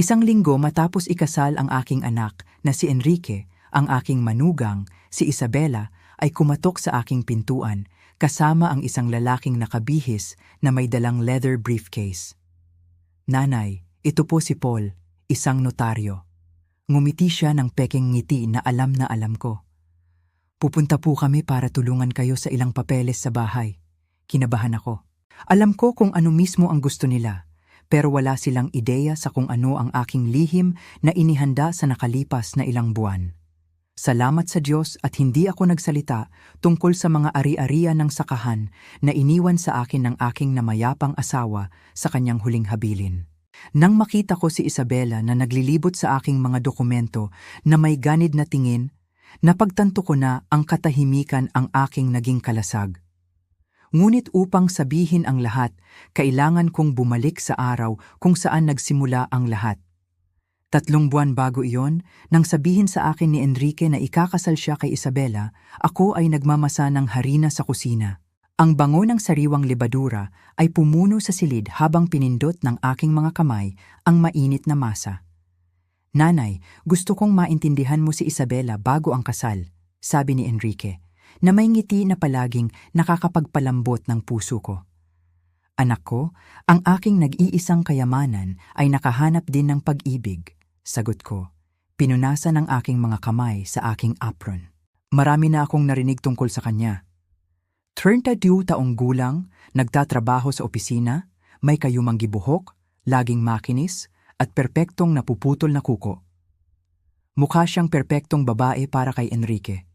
Isang linggo matapos ikasal ang aking anak na si Enrique, ang aking manugang, si Isabela, ay kumatok sa aking pintuan kasama ang isang lalaking nakabihis na may dalang leather briefcase. "Nanay, ito po si Paul, isang notaryo." Ngumiti siya ng pekeng ngiti na alam ko. "Pupunta po kami para tulungan kayo sa ilang papeles sa bahay." Kinabahan ako. Alam ko kung ano mismo ang gusto nila, pero wala silang ideya sa kung ano ang aking lihim na inihanda sa nakalipas na ilang buwan. Salamat sa Diyos at hindi ako nagsalita tungkol sa mga ari-arian ng sakahan na iniwan sa akin ng aking namayapang asawa sa kanyang huling habilin. Nang makita ko si Isabela na naglilibot sa aking mga dokumento na may ganid na tingin, napagtanto ko na ang katahimikan ang aking naging kalasag. Ngunit upang sabihin ang lahat, kailangan kong bumalik sa araw kung saan nagsimula ang lahat. 3 buwan bago iyon, nang sabihin sa akin ni Enrique na ikakasal siya kay Isabela, ako ay nagmamasa ng harina sa kusina. Ang bango ng sariwang lebadura ay pumuno sa silid habang pinindot ng aking mga kamay ang mainit na masa. "Nanay, gusto kong maintindihan mo si Isabela bago ang kasal," sabi ni Enrique, na may ngiti na palaging nakakapagpalambot ng puso ko. "Anak ko, ang aking nag-iisang kayamanan ay nakahanap din ng pag-ibig," sagot ko. Pinunasan ang aking mga kamay sa aking apron. Marami na akong narinig tungkol sa kanya. 32 taong gulang, nagtatrabaho sa opisina, may kayumang gibuhok, laging makinis, at perpektong napuputol na kuko. Mukha siyang perpektong babae para kay Enrique.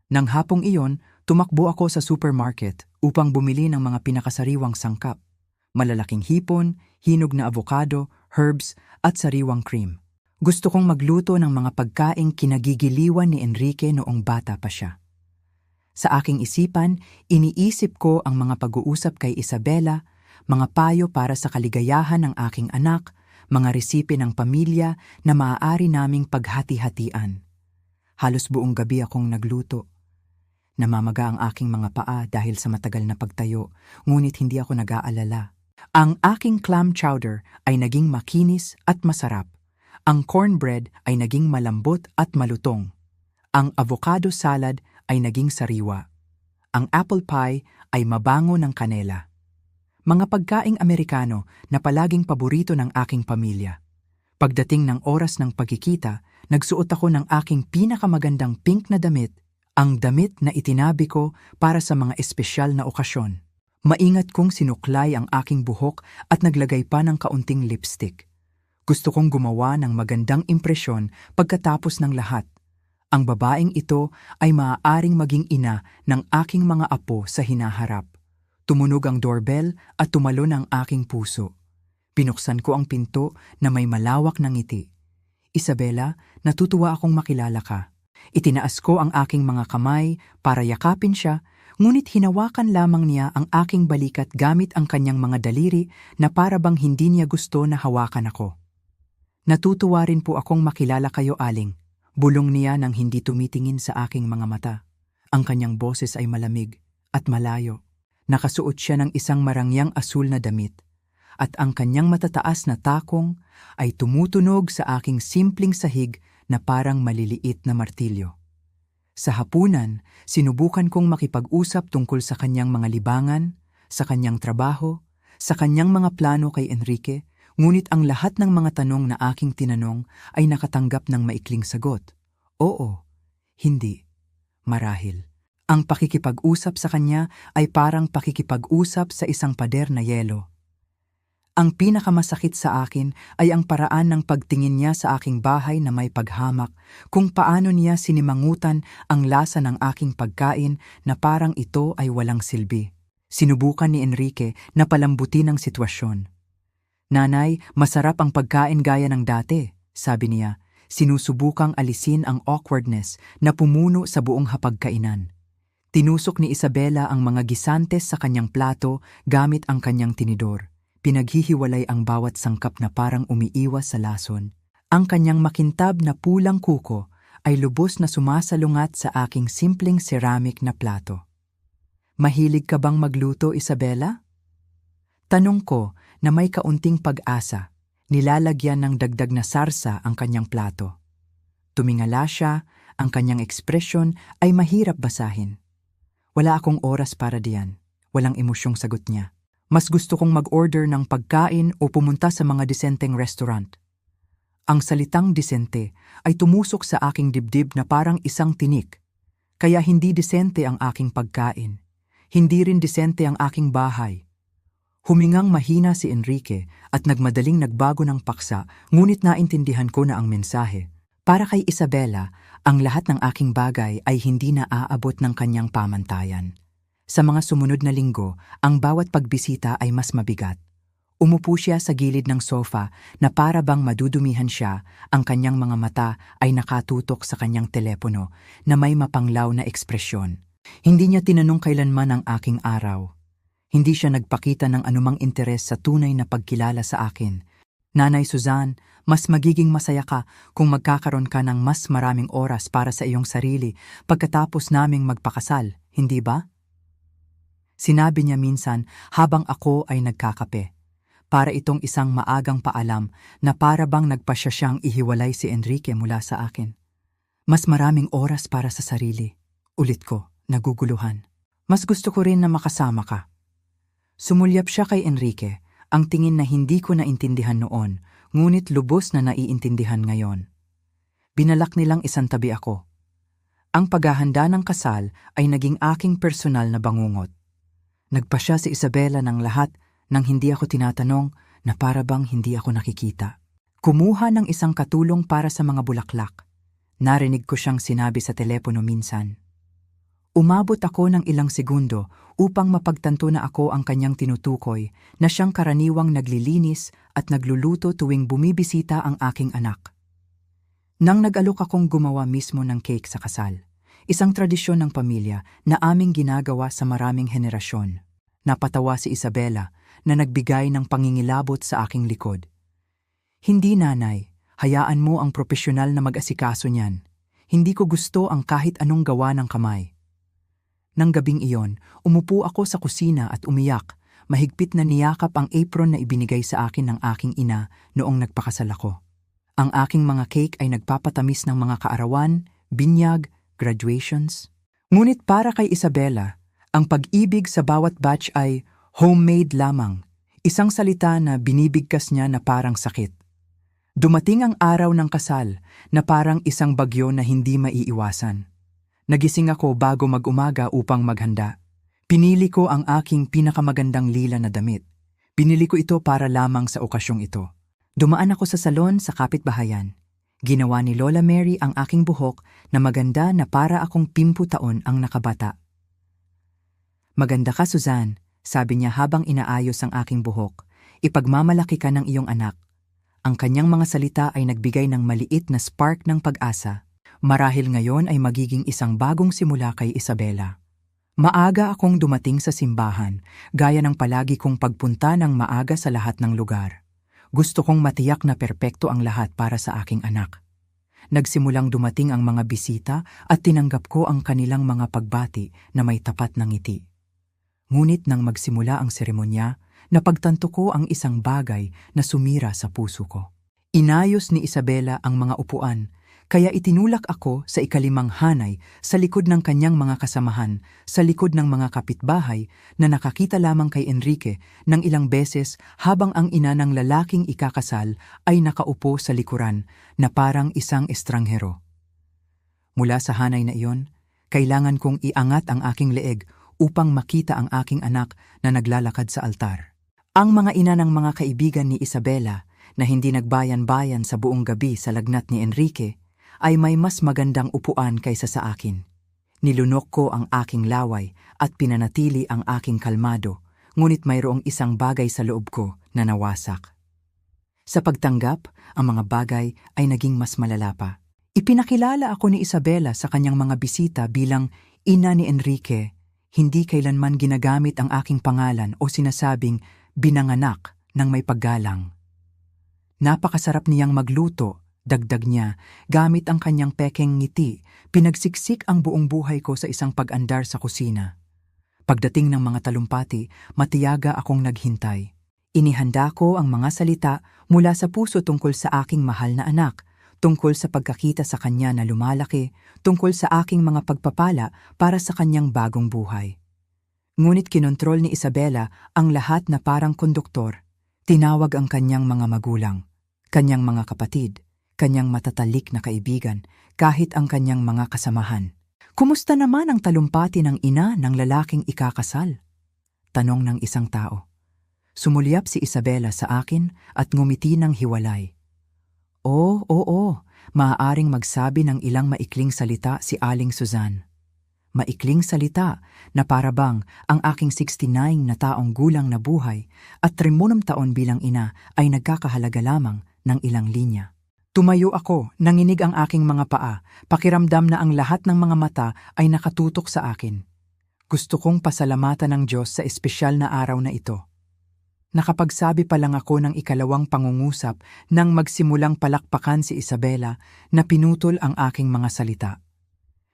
Nang hapong iyon, tumakbo ako sa supermarket upang bumili ng mga pinakasariwang sangkap. Malalaking hipon, hinog na avocado, herbs, at sariwang cream. Gusto kong magluto ng mga pagkaing kinagigiliwan ni Enrique noong bata pa siya. Sa aking isipan, iniisip ko ang mga pag-uusap kay Isabela, mga payo para sa kaligayahan ng aking anak, mga resipe ng pamilya na maaari naming paghati-hatian. Halos buong gabi akong nagluto. Namamaga ang aking mga paa dahil sa matagal na pagtayo, ngunit hindi ako nag-aalala. Ang aking clam chowder ay naging makinis at masarap. Ang cornbread ay naging malambot at malutong. Ang avocado salad ay naging sariwa. Ang apple pie ay mabango ng kanela. Mga pagkaing Amerikano na palaging paborito ng aking pamilya. Pagdating ng oras ng pagkikita, nagsuot ako ng aking pinakamagandang pink na damit, ang damit na itinabi ko para sa mga espesyal na okasyon. Maingat kong sinuklay ang aking buhok at naglagay pa ng kaunting lipstick. Gusto kong gumawa ng magandang impresyon pagkatapos ng lahat. Ang babaeng ito ay maaaring maging ina ng aking mga apo sa hinaharap. Tumunog ang doorbell at tumalon ang aking puso. Binuksan ko ang pinto na may malawak na ngiti. "Isabela, natutuwa akong makilala ka." Itinaas ko ang aking mga kamay para yakapin siya, ngunit hinawakan lamang niya ang aking balikat gamit ang kanyang mga daliri na para bang hindi niya gusto na hawakan ako. "Natutuwa rin po akong makilala kayo, Aling." Bulong niya nang hindi tumitingin sa aking mga mata. Ang kanyang boses ay malamig at malayo. Nakasuot siya ng isang marangyang asul na damit, at ang kanyang matataas na takong ay tumutunog sa aking simpleng sahig na parang maliliit na martilyo. Sa hapunan, sinubukan kong makipag-usap tungkol sa kanyang mga libangan, sa kanyang trabaho, sa kanyang mga plano kay Enrique, ngunit ang lahat ng mga tanong na aking tinanong ay nakatanggap ng maikling sagot. Oo, hindi, marahil. Ang pakikipag-usap sa kanya ay parang pakikipag-usap sa isang pader na yelo. Ang pinakamasakit sa akin ay ang paraan ng pagtingin niya sa aking bahay na may paghamak, kung paano niya sinimangutan ang lasa ng aking pagkain na parang ito ay walang silbi. Sinubukan ni Enrique na palambutin ang sitwasyon. "Nanay, masarap ang pagkain gaya ng dati," sabi niya. Sinusubukang alisin ang awkwardness na pumuno sa buong hapagkainan. Tinusok ni Isabela ang mga gisantes sa kanyang plato gamit ang kanyang tinidor. Pinaghihiwalay ang bawat sangkap na parang umiiwas sa lason. Ang kanyang makintab na pulang kuko ay lubos na sumasalungat sa aking simpleng ceramic na plato. "Mahilig ka bang magluto, Isabela?" Tanong ko na may kaunting pag-asa. Nilalagyan ng dagdag na sarsa ang kanyang plato. Tumingala siya, ang kanyang ekspresyon ay mahirap basahin. Wala akong oras para diyan. Walang emosyong sagot niya. Mas gusto kong mag-order ng pagkain o pumunta sa mga disenteng restaurant. Ang salitang disente ay tumusok sa aking dibdib na parang isang tinik. Kaya hindi disente ang aking pagkain. Hindi rin disente ang aking bahay. Humingang mahina si Enrique at nagmadaling nagbago ng paksa, ngunit naintindihan ko na ang mensahe. Para kay Isabela, ang lahat ng aking bagay ay hindi na aabot ng kanyang pamantayan. Sa mga sumunod na linggo, ang bawat pagbisita ay mas mabigat. Umupo siya sa gilid ng sofa na para bang madudumihan siya, ang kanyang mga mata ay nakatutok sa kanyang telepono na may mapanglaw na ekspresyon. Hindi niya tinanong kailanman ang aking araw. Hindi siya nagpakita ng anumang interes sa tunay na pagkilala sa akin. Nanay Suzanne, mas magiging masaya ka kung magkakaroon ka ng mas maraming oras para sa iyong sarili pagkatapos naming magpakasal, hindi ba? Sinabi niya minsan habang ako ay nagkakape. Para itong isang maagang paalam na para bang nagpasya siyang ihiwalay si Enrique mula sa akin. Mas maraming oras para sa sarili. Ulit ko, naguguluhan. Mas gusto ko rin na makasama ka. Sumulyap siya kay Enrique, ang tingin na hindi ko naintindihan noon, ngunit lubos na naiintindihan ngayon. Binalak nilang isantabi ako. Ang paghahanda ng kasal ay naging aking personal na bangungot. Nagpasya si Isabela ng lahat nang hindi ako tinatanong na para bang hindi ako nakikita. Kumuha ng isang katulong para sa mga bulaklak. Narinig ko siyang sinabi sa telepono minsan. Umabot ako ng ilang segundo upang mapagtanto na ako ang kanyang tinutukoy na siyang karaniwang naglilinis at nagluluto tuwing bumibisita ang aking anak. Nang nag-alok akong gumawa mismo ng cake sa kasal, isang tradisyon ng pamilya na aming ginagawa sa maraming henerasyon. Napatawa si Isabela na nagbigay ng pangingilabot sa aking likod. Hindi nanay, hayaan mo ang propesyonal na mag-asikaso niyan. Hindi ko gusto ang kahit anong gawa ng kamay. Nang gabing iyon, umupo ako sa kusina at umiyak, mahigpit na niyakap ang apron na ibinigay sa akin ng aking ina noong nagpakasal ako. Ang aking mga cake ay nagpapatamis ng mga kaarawan, binyag, graduations. Ngunit para kay Isabela, ang pag-ibig sa bawat batch ay homemade lamang, isang salita na binibigkas niya na parang sakit. Dumating ang araw ng kasal na parang isang bagyo na hindi maiiwasan. Nagising ako bago mag-umaga upang maghanda. Pinili ko ang aking pinakamagandang lila na damit. Pinili ko ito para lamang sa okasyong ito. Dumaan ako sa salon sa kapitbahayan. Ginawa ni Lola Mary ang aking buhok na maganda na para akong 50 taon ang nakabata. Maganda ka, Suzanne, sabi niya habang inaayos ang aking buhok. Ipagmamalaki ka ng iyong anak. Ang kanyang mga salita ay nagbigay ng maliit na spark ng pag-asa. Marahil ngayon ay magiging isang bagong simula kay Isabela. Maaga akong dumating sa simbahan, gaya ng palagi kong pagpunta ng maaga sa lahat ng lugar. Gusto kong matiyak na perpekto ang lahat para sa aking anak. Nagsimulang dumating ang mga bisita at tinanggap ko ang kanilang mga pagbati na may tapat na ngiti. Ngunit nang magsimula ang seremonya, napagtanto ko ang isang bagay na sumira sa puso ko. Inayos ni Isabela ang mga upuan, kaya itinulak ako sa ikalimang hanay sa likod ng kanyang mga kasamahan, sa likod ng mga kapitbahay na nakakita lamang kay Enrique ng ilang beses habang ang ina ng lalaking ikakasal ay nakaupo sa likuran na parang isang estranghero. Mula sa hanay na iyon, kailangan kong iangat ang aking leeg upang makita ang aking anak na naglalakad sa altar. Ang mga ina ng mga kaibigan ni Isabela na hindi nagbayan-bayan sa buong gabi sa lagnat ni Enrique ay may mas magandang upuan kaysa sa akin. Nilunok ko ang aking laway at pinanatili ang aking kalmado, ngunit mayroong isang bagay sa loob ko na nawasak. Sa pagtanggap, ang mga bagay ay naging mas malala pa. Ipinakilala ako ni Isabela sa kanyang mga bisita bilang ina ni Enrique. Hindi kailanman ginagamit ang aking pangalan o sinasabing binanganak ng may paggalang. Napakasarap niyang magluto, dagdag niya, gamit ang kanyang pekeng ngiti, pinagsiksik ang buong buhay ko sa isang pag-andar sa kusina. Pagdating ng mga talumpati, matiyaga akong naghintay. Inihanda ko ang mga salita mula sa puso tungkol sa aking mahal na anak, tungkol sa pagkakita sa kanya na lumalaki, tungkol sa aking mga pagpapala para sa kanyang bagong buhay. Ngunit kinontrol ni Isabela ang lahat na parang konduktor. Tinawag ang kanyang mga magulang, kanyang mga kapatid, kanyang matatalik na kaibigan, kahit ang kanyang mga kasamahan. Kumusta naman ang talumpati ng ina ng lalaking ikakasal? Tanong ng isang tao. Sumulyap si Isabela sa akin at ngumiti ng hiwalay. Oo, maaaring magsabi ng ilang maikling salita si Aling Suzanne. Maikling salita na parabang ang aking 69 na taong gulang na buhay at 30 taon bilang ina ay nagkakahalaga lamang ng ilang linya. Tumayo ako, nanginig ang aking mga paa, pakiramdam na ang lahat ng mga mata ay nakatutok sa akin. Gusto kong pasalamatan ng Diyos sa espesyal na araw na ito. Nakapagsabi pa lang ako ng ikalawang pangungusap nang magsimulang palakpakan si Isabela na pinutol ang aking mga salita.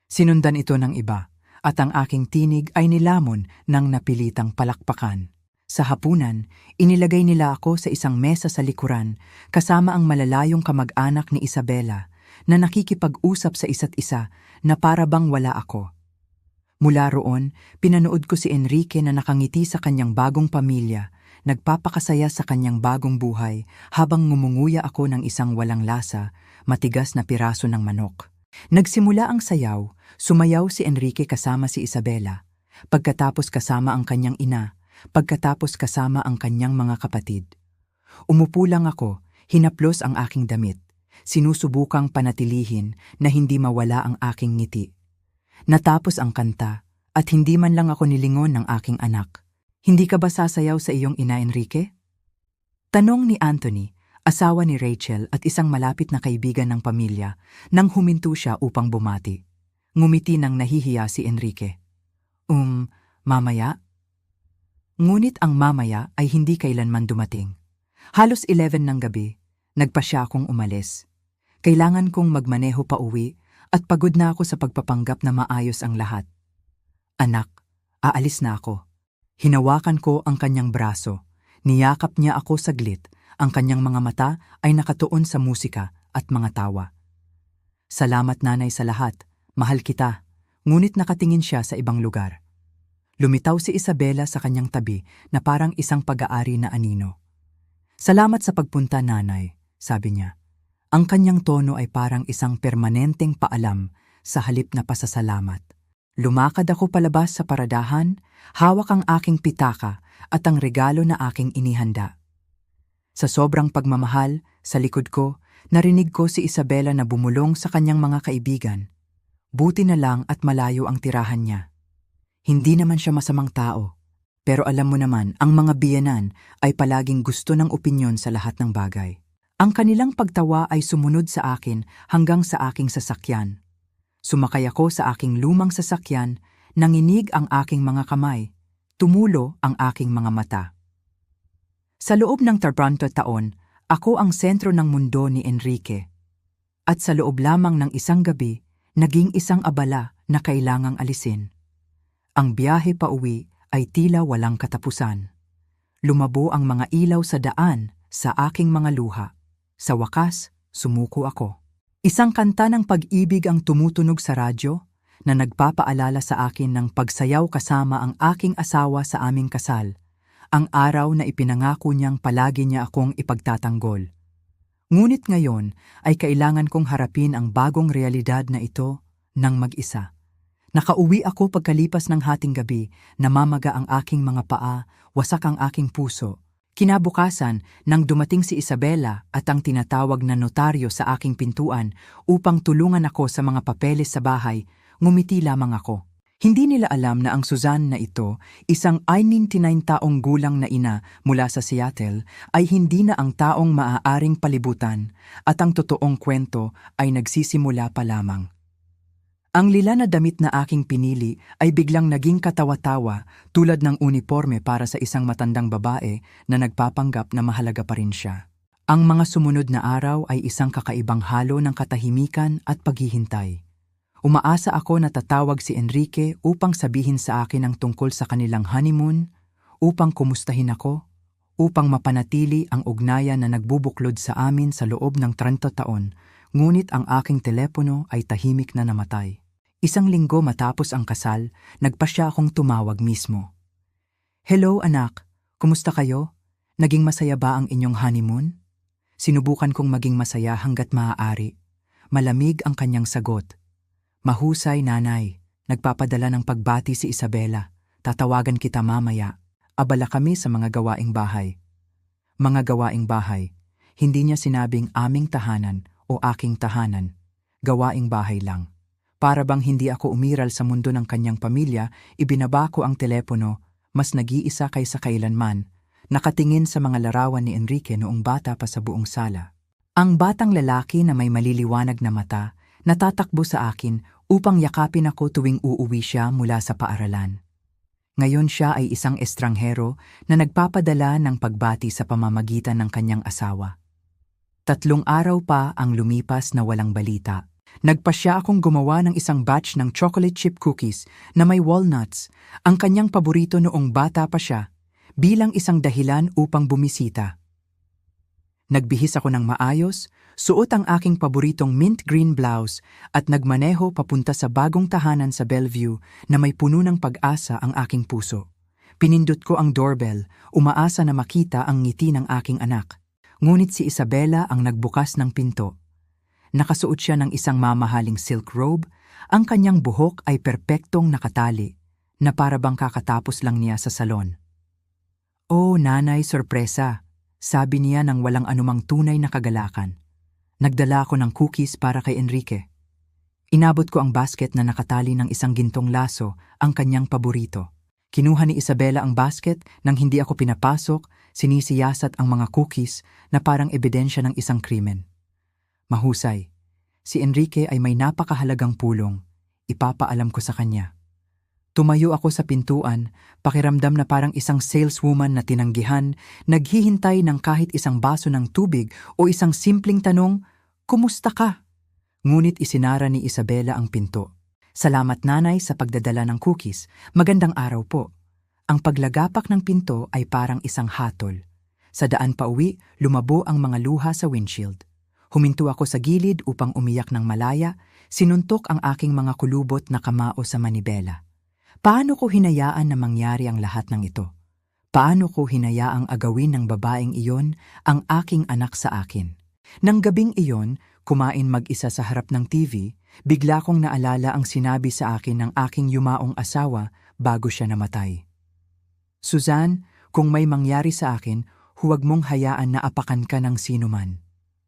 Sinundan ito ng iba, at ang aking tinig ay nilamon ng napilitang palakpakan. Sa hapunan, inilagay nila ako sa isang mesa sa likuran kasama ang malalayong kamag-anak ni Isabela na nakikipag-usap sa isa't isa na para bang wala ako. Mula roon, pinanood ko si Enrique na nakangiti sa kanyang bagong pamilya, nagpapakasaya sa kanyang bagong buhay habang ngumunguya ako ng isang walang lasa, matigas na piraso ng manok. Nagsimula ang sayaw, sumayaw si Enrique kasama si Isabela, pagkatapos kasama ang kanyang ina, pagkatapos kasama ang kanyang mga kapatid. Umupo lang ako, hinaplos ang aking damit, sinusubukang panatilihin na hindi mawala ang aking ngiti. Natapos ang kanta at hindi man lang ako nilingon ng aking anak. Hindi ka ba sasayaw sa iyong ina, Enrique? Tanong ni Anthony, asawa ni Rachel at isang malapit na kaibigan ng pamilya, nang huminto siya upang bumati. Ngumiti nang nahihiya si Enrique. Mamaya? Ngunit ang mamaya ay hindi kailanman dumating. Halos 11 ng gabi, nagpa siya akong umalis. Kailangan kong magmaneho pa uwi at pagod na ako sa pagpapanggap na maayos ang lahat. Anak, aalis na ako. Hinawakan ko ang kanyang braso, niyakap niya ako saglit, ang kanyang mga mata ay nakatuon sa musika at mga tawa. Salamat nanay sa lahat, mahal kita, ngunit nakatingin siya sa ibang lugar. Lumitaw si Isabela sa kanyang tabi na parang isang pag-aari na anino. Salamat sa pagpunta nanay, sabi niya. Ang kanyang tono ay parang isang permanenteng paalam sa halip na pasasalamat. Lumakad ako palabas sa paradahan, hawak ang aking pitaka at ang regalo na aking inihanda. Sa sobrang pagmamahal, sa likod ko, narinig ko si Isabela na bumulong sa kanyang mga kaibigan. Buti na lang at malayo ang tirahan niya. Hindi naman siya masamang tao, pero alam mo naman, ang mga biyenan ay palaging gusto ng opinyon sa lahat ng bagay. Ang kanilang pagtawa ay sumunod sa akin hanggang sa aking sasakyan. Sumakay ako sa aking lumang sasakyan, nanginig ang aking mga kamay, tumulo ang aking mga mata. Sa loob ng 30 taon, ako ang sentro ng mundo ni Enrique. At sa loob lamang ng isang gabi, naging isang abala na kailangang alisin. Ang biyahe pa uwi ay tila walang katapusan. Lumabo ang mga ilaw sa daan sa aking mga luha. Sa wakas, sumuko ako. Isang kanta ng pag-ibig ang tumutunog sa radyo na nagpapaalala sa akin ng pagsayaw kasama ang aking asawa sa aming kasal, ang araw na ipinangako niyang palagi niya akong ipagtatanggol. Ngunit ngayon ay kailangan kong harapin ang bagong realidad na ito ng mag-isa. Nakauwi ako pagkalipas ng hating gabi, namamaga ang aking mga paa, wasak ang aking puso. Kinabukasan, nang dumating si Isabela at ang tinatawag na notaryo sa aking pintuan upang tulungan ako sa mga papeles sa bahay, ngumiti lamang ako. Hindi nila alam na ang Suzanne na ito, isang 99 taong gulang na ina mula sa Seattle, ay hindi na ang taong maaaring palibutan at ang totoong kwento ay nagsisimula pa lamang. Ang lila na damit na aking pinili ay biglang naging katawa-tawa tulad ng uniforme para sa isang matandang babae na nagpapanggap na mahalaga pa rin siya. Ang mga sumunod na araw ay isang kakaibang halo ng katahimikan at paghihintay. Umaasa ako na tatawag si Enrique upang sabihin sa akin ang tungkol sa kanilang honeymoon, upang kumustahin ako, upang mapanatili ang ugnayan na nagbubuklod sa amin sa loob ng 30 taon, ngunit ang aking telepono ay tahimik na namatay. Isang linggo matapos ang kasal, nagpasya akong tumawag mismo. "Hello anak, kumusta kayo? Naging masaya ba ang inyong honeymoon?" Sinubukan kong maging masaya hanggat maaari. Malamig ang kanyang sagot. "Mahusay, nanay. Nagpapadala ng pagbati si Isabela. Tatawagan kita mamaya." Abala kami sa mga gawaing bahay. Mga gawaing bahay. Hindi niya sinabing aming tahanan o aking tahanan. Gawaing bahay lang. Para bang hindi ako umiral sa mundo ng kanyang pamilya, ibinaba ko ang telepono, mas nag-iisa kaysa kailanman, nakatingin sa mga larawan ni Enrique noong bata pa sa buong sala. Ang batang lalaki na may maliliwanag na mata, natatakbo sa akin upang yakapin ako tuwing uuwi siya mula sa paaralan. Ngayon siya ay isang estranghero na nagpapadala ng pagbati sa pamamagitan ng kanyang asawa. 3 araw pa ang lumipas na walang balita. Nagpasya akong gumawa ng isang batch ng chocolate chip cookies na may walnuts, ang kanyang paborito noong bata pa siya, bilang isang dahilan upang bumisita. Nagbihis ako ng maayos, suot ang aking paboritong mint green blouse at nagmaneho papunta sa bagong tahanan sa Bellevue na may puno ng pag-asa ang aking puso. Pinindot ko ang doorbell, umaasa na makita ang ngiti ng aking anak. Ngunit si Isabela ang nagbukas ng pinto. Nakasuot siya ng isang mamahaling silk robe, ang kanyang buhok ay perpektong nakatali, na para bang kakatapos lang niya sa salon. "Oh, nanay, sorpresa," sabi niya nang walang anumang tunay na kagalakan. Nagdala ako ng cookies para kay Enrique. Inabot ko ang basket na nakatali ng isang gintong laso, ang kanyang paborito. Kinuha ni Isabela ang basket nang hindi ako pinapasok, sinisiyasat ang mga cookies na parang ebidensya ng isang krimen. Mahusay. Si Enrique ay may napakahalagang pulong. Ipapaalam ko sa kanya. Tumayo ako sa pintuan, pakiramdam na parang isang saleswoman na tinanggihan, naghihintay ng kahit isang baso ng tubig o isang simpleng tanong, "Kumusta ka?" Ngunit isinara ni Isabela ang pinto. "Salamat nanay sa pagdadala ng cookies. Magandang araw po." Ang paglagapak ng pinto ay parang isang hatol. Sa daan pauwi, lumabo ang mga luha sa windshield. Huminto ako sa gilid upang umiyak ng malaya, sinuntok ang aking mga kulubot na kamao sa manibela. Paano ko hinayaan na mangyari ang lahat ng ito? Paano ko hinayaang agawin ng babaeng iyon ang aking anak sa akin? Nang gabing iyon, kumain mag-isa sa harap ng TV, bigla kong naalala ang sinabi sa akin ng aking yumaong asawa bago siya namatay. "Suzanne, kung may mangyari sa akin, huwag mong hayaan na apakan ka ng sinuman.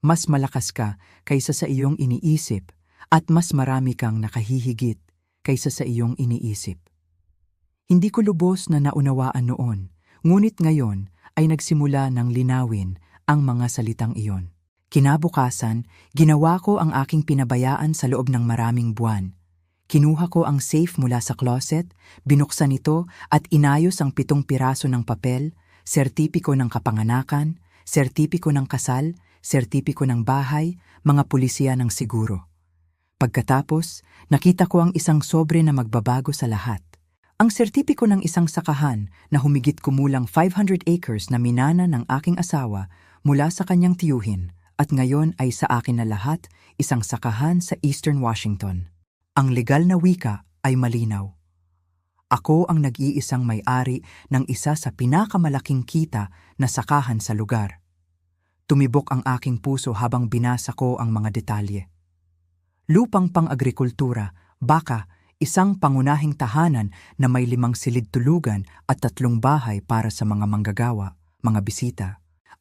Mas malakas ka kaysa sa iyong iniisip at mas marami kang nakahihigit kaysa sa iyong iniisip." Hindi ko lubos na naunawaan noon, ngunit ngayon ay nagsimula ng linawin ang mga salitang iyon. Kinabukasan, ginawa ko ang aking pinabayaan sa loob ng maraming buwan. Kinuha ko ang safe mula sa closet, binuksan ito at inayos ang 7 piraso ng papel, sertipiko ng kapanganakan, sertipiko ng kasal, sertipiko ng bahay, mga pulisiya ng siguro. Pagkatapos, nakita ko ang isang sobre na magbabago sa lahat. Ang sertipiko ng isang sakahan na humigit kumulang 500 acres na minana ng aking asawa mula sa kanyang tiyuhin at ngayon ay sa akin na lahat, isang sakahan sa Eastern Washington. Ang legal na wika ay malinaw. Ako ang nag-iisang may-ari ng isa sa pinakamalaking kita na sakahan sa lugar. Tumibok ang aking puso habang binasa ko ang mga detalye. Lupang pang-agrikultura, baka, isang pangunahing tahanan na may 5 silid-tulugan at 3 bahay para sa mga manggagawa, mga bisita.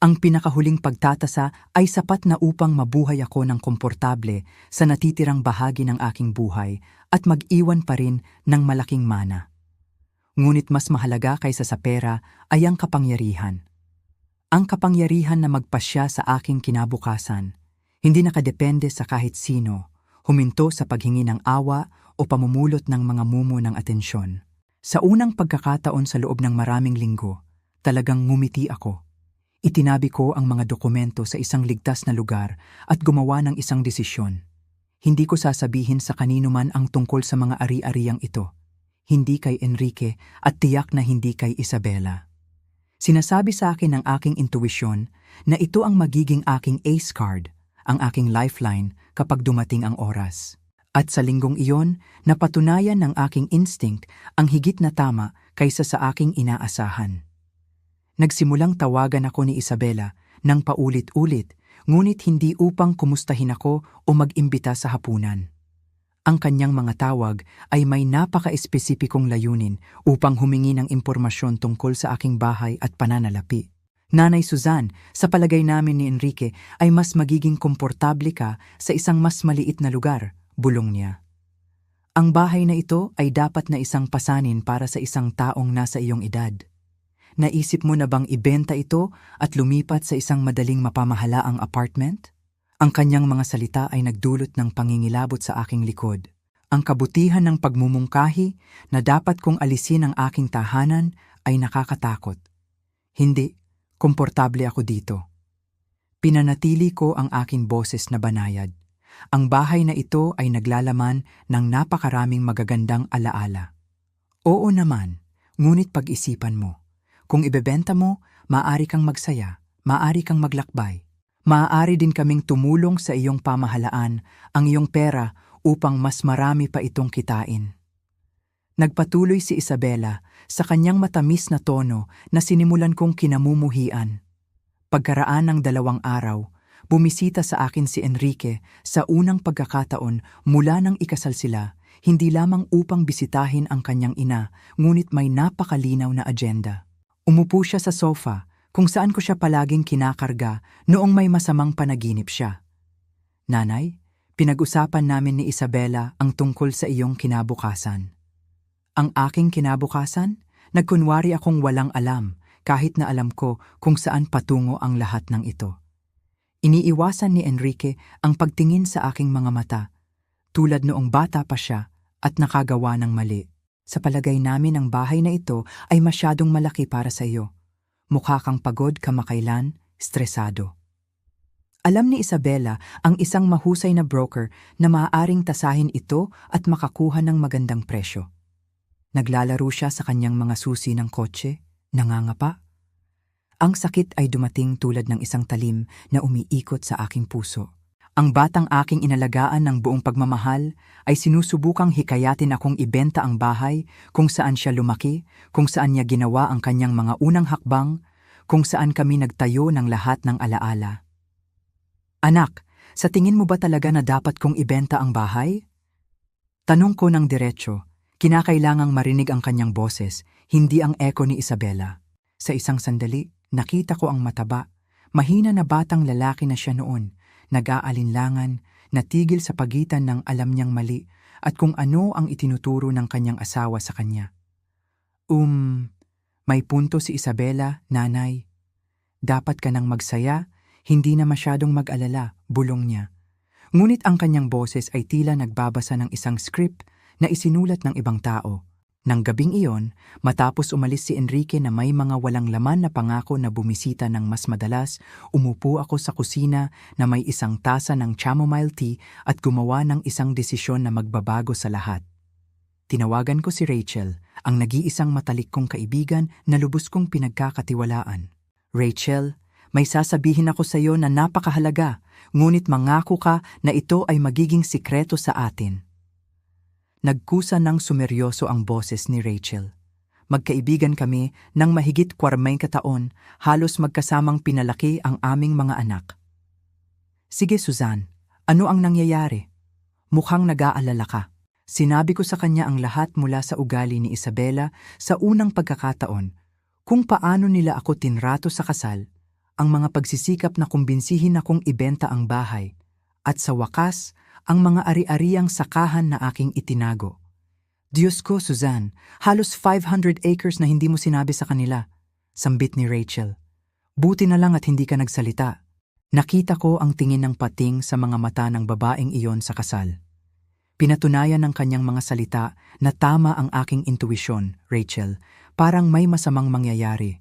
Ang pinakahuling pagtatasa ay sapat na upang mabuhay ako ng komportable sa natitirang bahagi ng aking buhay at mag-iwan pa rin ng malaking mana. Ngunit mas mahalaga kaysa sa pera ay ang kapangyarihan. Ang kapangyarihan na magpasya sa aking kinabukasan, hindi nakadepende sa kahit sino, huminto sa paghingi ng awa o pamumulot ng mga mumo ng atensyon. Sa unang pagkakataon sa loob ng maraming linggo, talagang ngumiti ako. Itinabi ko ang mga dokumento sa isang ligtas na lugar at gumawa ng isang desisyon. Hindi ko sasabihin sa kanino man ang tungkol sa mga ari-ariang ito. Hindi kay Enrique at tiyak na hindi kay Isabela. Sinasabi sa akin ng aking intuwisyon na ito ang magiging aking ace card, ang aking lifeline kapag dumating ang oras. At sa linggong iyon, napatunayan ng aking instinct ang higit na tama kaysa sa aking inaasahan. Nagsimulang tawagan ako ni Isabela ng paulit-ulit, ngunit hindi upang kumustahin ako o mag-imbita sa hapunan. Ang kanyang mga tawag ay may napaka-espesipikong layunin upang humingi ng impormasyon tungkol sa aking bahay at pananalapi. Nanay Suzanne, sa palagay namin ni Enrique ay mas magiging komportable ka sa isang mas maliit na lugar, bulong niya. Ang bahay na ito ay dapat na isang pasanin para sa isang taong nasa iyong edad. Naisip mo na bang ibenta ito at lumipat sa isang madaling mapamahalaang apartment? Ang kanyang mga salita ay nagdulot ng pangingilabot sa aking likod. Ang kabutihan ng pagmumungkahi na dapat kong alisin ang aking tahanan ay nakakatakot. Hindi, komportable ako dito. Pinanatili ko ang aking boses na banayad. Ang bahay na ito ay naglalaman ng napakaraming magagandang alaala. Oo naman, ngunit pag-isipan mo. Kung ibebenta mo, maaari kang magsaya, maaari kang maglakbay. Maaari din kaming tumulong sa iyong pamahalaan, ang iyong pera upang mas marami pa itong kitain. Nagpatuloy si Isabela sa kanyang matamis na tono na sinimulan kong kinamumuhian. Pagkaraan ng 2 araw, bumisita sa akin si Enrique sa unang pagkakataon mula nang ikasal sila, hindi lamang upang bisitahin ang kanyang ina, ngunit may napakalinaw na agenda. Umupo siya sa sofa, kung saan ko siya palaging kinakarga noong may masamang panaginip siya. Nanay, pinag-usapan namin ni Isabela ang tungkol sa iyong kinabukasan. Ang aking kinabukasan? Nagkunwari akong walang alam, kahit na alam ko kung saan patungo ang lahat ng ito. Iniiwasan ni Enrique ang pagtingin sa aking mga mata, tulad noong bata pa siya at nakagawa ng mali. Sa palagay namin ang bahay na ito ay masyadong malaki para sa iyo. Mukha kang pagod kamakailan, stresado. Alam ni Isabela ang isang mahusay na broker na maaaring tasahin ito at makakuha ng magandang presyo. Naglalaro siya sa kanyang mga susi ng kotse, nangangapa. Ang sakit ay dumating tulad ng isang talim na umiikot sa aking puso. Ang batang aking inalagaan ng buong pagmamahal ay sinusubukang hikayatin akong ibenta ang bahay kung saan siya lumaki, kung saan niya ginawa ang kanyang mga unang hakbang, kung saan kami nagtayo ng lahat ng alaala. Anak, sa tingin mo ba talaga na dapat kong ibenta ang bahay? Tanong ko ng diretsyo, kinakailangang marinig ang kanyang boses, hindi ang eko ni Isabela. Sa isang sandali, nakita ko ang mataba, mahina na batang lalaki na siya noon, nag-aalinlangan, natigil sa pagitan ng alam niyang mali at kung ano ang itinuturo ng kanyang asawa sa kanya. May punto si Isabela, nanay. Dapat ka nang magsaya, hindi na masyadong mag-alala, bulong niya. Ngunit ang kanyang boses ay tila nagbabasa ng isang script na isinulat ng ibang tao. Nang gabing iyon, matapos umalis si Enrique na may mga walang laman na pangako na bumisita ng mas madalas, umupo ako sa kusina na may isang tasa ng chamomile tea at gumawa ng isang desisyon na magbabago sa lahat. Tinawagan ko si Rachel, ang nag-iisang matalik kong kaibigan na lubos kong pinagkakatiwalaan. Rachel, may sasabihin ako sa iyo na napakahalaga, ngunit mangako ka na ito ay magiging sikreto sa atin. Nagkusa ng sumeryoso ang boses ni Rachel. Magkaibigan kami ng mahigit 40 taon, halos magkasamang pinalaki ang aming mga anak. Sige Suzanne, ano ang nangyayari? Mukhang nag-aalala ka. Sinabi ko sa kanya ang lahat mula sa ugali ni Isabela sa unang pagkakataon, kung paano nila ako tinrato sa kasal, ang mga pagsisikap na kumbinsihin akong ibenta ang bahay, at sa wakas, ang mga ari-ariang sakahan na aking itinago. Diyos ko, Suzanne, halos 500 acres na hindi mo sinabi sa kanila, sambit ni Rachel. Buti na lang at hindi ka nagsalita. Nakita ko ang tingin ng pating sa mga mata ng babaeng iyon sa kasal. Pinatunayan ng kanyang mga salita na tama ang aking intuisyon, Rachel, parang may masamang mangyayari.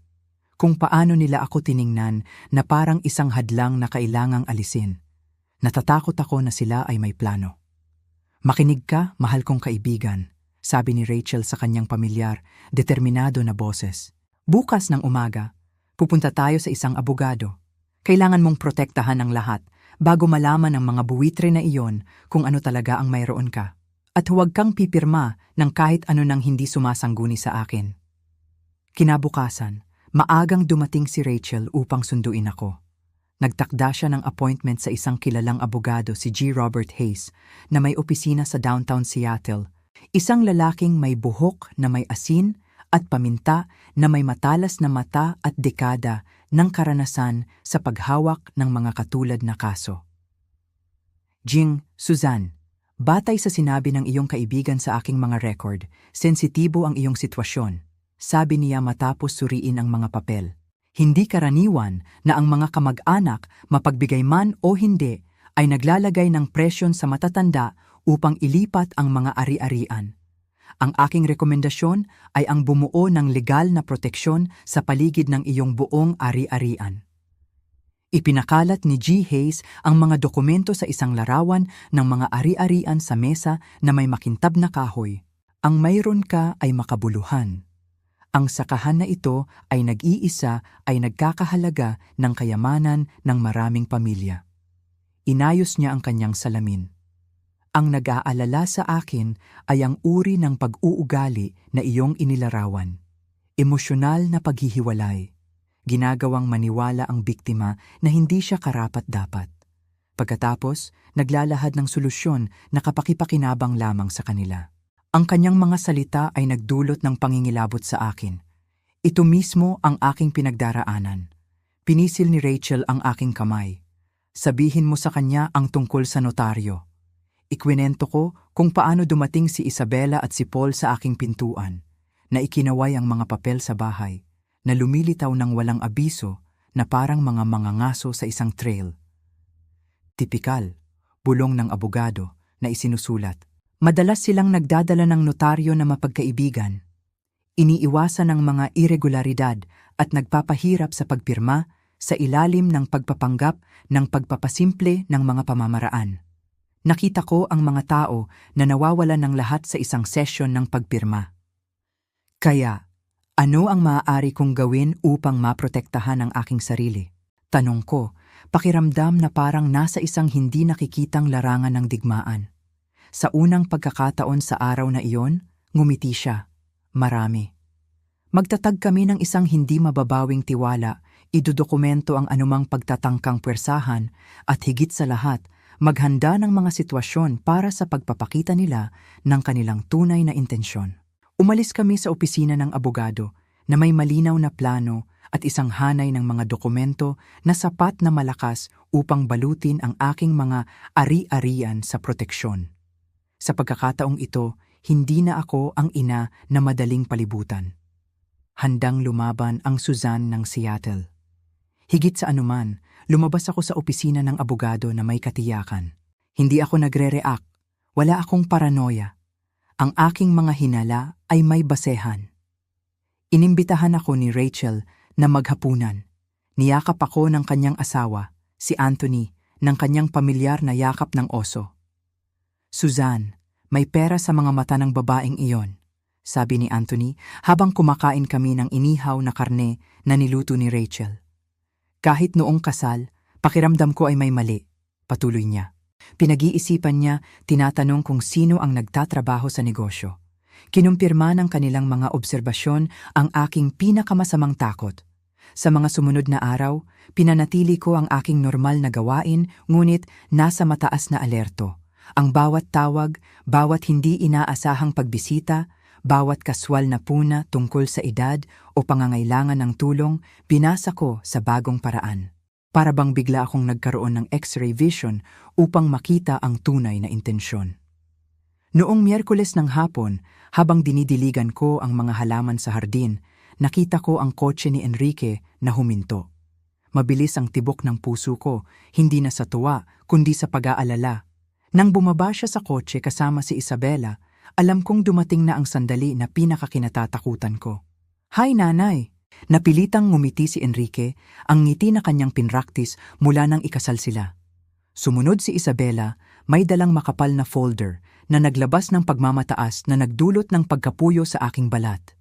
Kung paano nila ako tiningnan na parang isang hadlang na kailangang alisin. Natatakot ako na sila ay may plano. Makinig ka, mahal kong kaibigan, sabi ni Rachel sa kanyang pamilyar, determinado na boses. Bukas ng umaga, Pupunta tayo sa isang abogado. Kailangan mong protektahan ang lahat bago malaman ng mga buwitre na iyon kung ano talaga ang mayroon ka. At huwag kang pipirma ng kahit ano nang hindi sumasangguni sa akin. Kinabukasan, maagang dumating si Rachel upang sunduin ako. Nagtakda siya ng appointment sa isang kilalang abogado, si G. Robert Hayes, na may opisina sa downtown Seattle. Isang lalaking may buhok na may asin at paminta, na may matalas na mata at dekada ng karanasan sa paghawak ng mga katulad na kaso. Jing, Suzanne, batay sa sinabi ng iyong kaibigan sa aking mga record, sensitibo ang iyong sitwasyon, sabi niya matapos suriin ang mga papel. Hindi karaniwan na ang mga kamag-anak, mapagbigay man o hindi, ay naglalagay ng presyon sa matatanda upang ilipat ang mga ari-arian. Ang aking rekomendasyon ay ang bumuo ng legal na proteksyon sa paligid ng iyong buong ari-arian. Ipinakalat ni G. Hayes ang mga dokumento sa isang larawan ng mga ari-arian sa mesa na may makintab na kahoy. Ang mayroon ka ay makabuluhan. Ang sakahan na ito ay nag-iisa ay nagkakahalaga ng kayamanan ng maraming pamilya. Inayos niya ang kanyang salamin. Ang nag-aalala sa akin ay ang uri ng pag-uugali na iyong inilarawan. Emosyonal na paghihiwalay. Ginagawang maniwala ang biktima na hindi siya karapat-dapat. Pagkatapos, naglalahad ng solusyon na kapakipakinabang lamang sa kanila. Ang kanyang mga salita ay nagdulot ng pangingilabot sa akin. Ito mismo ang aking pinagdaraanan. Pinisil ni Rachel ang aking kamay. Sabihin mo sa kanya ang tungkol sa notaryo. Ikwinento ko kung paano dumating si Isabela at si Paul sa aking pintuan, na ikinaway ang mga papel sa bahay, na lumilitaw ng walang abiso na parang mga mangangaso sa isang trail. Tipikal, bulong ng abogado na isinusulat. Madalas silang nagdadala ng notaryo na mapagkaibigan. Iniiwasan ang mga irregularidad at nagpapahirap sa pagpirma sa ilalim ng pagpapanggap ng pagpapasimple ng mga pamamaraan. Nakita ko ang mga tao na nawawalan ng lahat sa isang sesyon ng pagpirma. Kaya, ano ang maaari kong gawin upang maprotektahan ang aking sarili? Tanong ko, pakiramdam na parang nasa isang hindi nakikitang larangan ng digmaan. Sa unang pagkakataon sa araw na iyon, ngumiti siya. Marami. Magtatag kami ng isang hindi mababawing tiwala, idodokumento ang anumang pagtatangkang puwersahan at higit sa lahat, maghanda ng mga sitwasyon para sa pagpapakita nila ng kanilang tunay na intensyon. Umalis kami sa opisina ng abogado na may malinaw na plano at isang hanay ng mga dokumento na sapat na malakas upang balutin ang aking mga ari-arian sa proteksyon. Sa pagkakataong ito, hindi na ako ang ina na madaling palibutan. Handang lumaban ang Suzanne ng Seattle. Higit sa anuman, lumabas ako sa opisina ng abogado na may katiyakan. Hindi ako nagre-react, wala akong paranoia. Ang aking mga hinala ay may basehan. Inimbitahan ako ni Rachel na maghapunan. Niyakap ako ng kanyang asawa, si Anthony, ng kanyang pamilyar na yakap ng oso. Suzanne, may pera sa mga mata ng babaeng iyon, sabi ni Anthony habang kumakain kami ng inihaw na karne na niluto ni Rachel. Kahit noong kasal, pakiramdam ko ay may mali, patuloy niya. Pinag-iisipan niya, tinatanong kung sino ang nagtatrabaho sa negosyo. Kinumpirma ng kanilang mga obserbasyon ang aking pinakamasamang takot. Sa mga sumunod na araw, pinanatili ko ang aking normal na gawain, ngunit nasa mataas na alerto. Ang bawat tawag, bawat hindi inaasahang pagbisita, bawat kaswal na puna tungkol sa edad o pangangailangan ng tulong, binasa ko sa bagong paraan. Para bang bigla akong nagkaroon ng X-ray vision upang makita ang tunay na intensyon. Noong Miyerkules ng hapon, habang dinidiligan ko ang mga halaman sa hardin, nakita ko ang kotse ni Enrique na huminto. Mabilis ang tibok ng puso ko, hindi na sa tuwa, kundi sa pag-aalala. Nang bumaba siya sa kotse kasama si Isabela, alam kong dumating na ang sandali na pinakakinatatakutan ko. "Hi, nanay!" Napilitang ngumiti si Enrique, ang ngiti na kanyang pinraktis mula nang ikasal sila. Sumunod si Isabela, may dalang makapal na folder na naglabas ng pagmamataas na nagdulot ng pagkapuyo sa aking balat.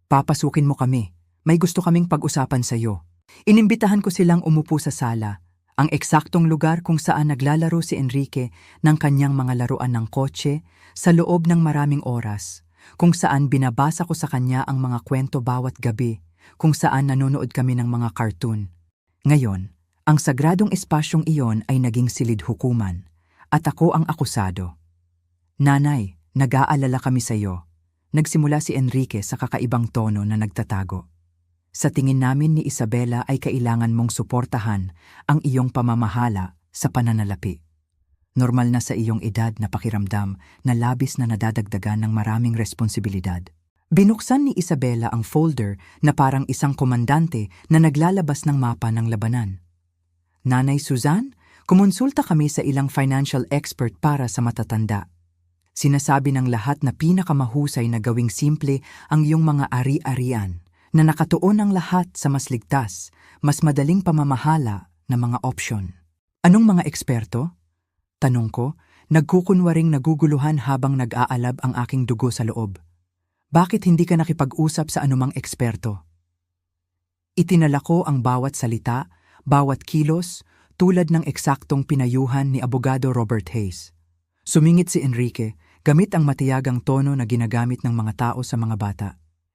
"Papasukin mo kami," may gusto kaming pag-usapan sa iyo. Inimbitahan ko silang umupo sa sala, ang eksaktong lugar kung saan naglalaro si Enrique ng kanyang mga laruan ng kotse sa loob ng maraming oras, kung saan binabasa ko sa kanya ang mga kwento bawat gabi, kung saan nanonood kami ng mga cartoon. Ngayon, ang sagradong espasyong iyon ay naging silid-hukuman, at ako ang akusado. Nanay, nag-aalala kami sa iyo. Nagsimula si Enrique sa kakaibang tono na nagtatago. Sa tingin namin ni Isabela ay kailangan mong suportahan ang iyong pamamahala sa pananalapi. Normal na sa iyong edad na pakiramdam na labis na nadadagdagan ng maraming responsibilidad. Binuksan ni Isabela ang folder na parang isang komandante na naglalabas ng mapa ng labanan. Nanay Suzanne, kumonsulta kami sa ilang financial expert para sa matatanda. Sinasabi ng lahat na pinakamahusay na gawing simple ang iyong mga ari-arian, na nakatuon ang lahat sa mas ligtas, mas madaling pamamahala na mga opsyon. Anong mga eksperto? Tanong ko, nagkukunwaring naguguluhan habang nag-aalab ang aking dugo sa loob. Bakit hindi ka nakipag-usap sa anumang eksperto? Itinala ko ang bawat salita, bawat kilos, tulad ng eksaktong pinayuhan ni Abogado Robert Hayes. Sumingit si Enrique, gamit ang matiyagang tono na ginagamit ng mga tao sa mga bata.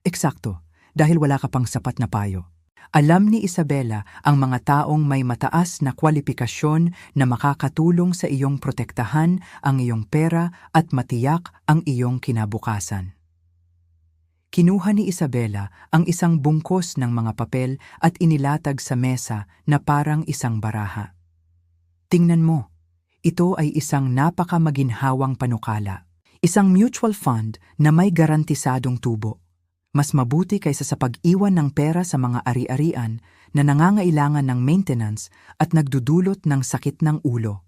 Eksakto, dahil wala ka pang sapat na payo. Alam ni Isabela ang mga taong may mataas na kwalipikasyon na makakatulong sa iyong protektahan ang iyong pera at matiyak ang iyong kinabukasan. Kinuha ni Isabela ang isang bungkos ng mga papel at inilatag sa mesa na parang isang baraha. Tingnan mo, ito ay isang napakamaginhawang panukala. Isang mutual fund na may garantisadong tubo. Mas mabuti kaysa sa pag-iwan ng pera sa mga ari-arian na nangangailangan ng maintenance at nagdudulot ng sakit ng ulo.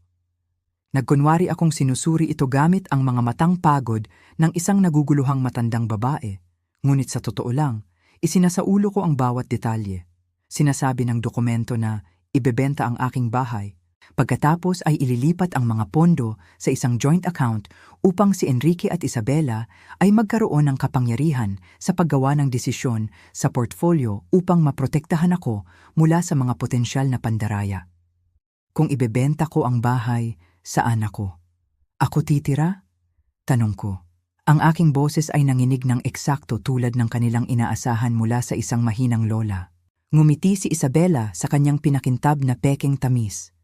Nagkunwari akong sinusuri ito gamit ang mga matang pagod ng isang naguguluhang matandang babae. Ngunit sa totoo lang, isinasaulo ko ang bawat detalye. Sinasabi ng dokumento na ibebenta ang aking bahay. Pagkatapos ay ililipat ang mga pondo sa isang joint account upang si Enrique at Isabela ay magkaroon ng kapangyarihan sa paggawa ng desisyon sa portfolio upang maprotektahan ako mula sa mga potensyal na pandaraya. Kung ibebenta ko ang bahay, saan ako? Ako titira? Tanong ko. Ang aking boses ay nanginig ng eksakto tulad ng kanilang inaasahan mula sa isang mahinang lola. Ngumiti si Isabela sa kanyang pinakintab na pekeng tamis.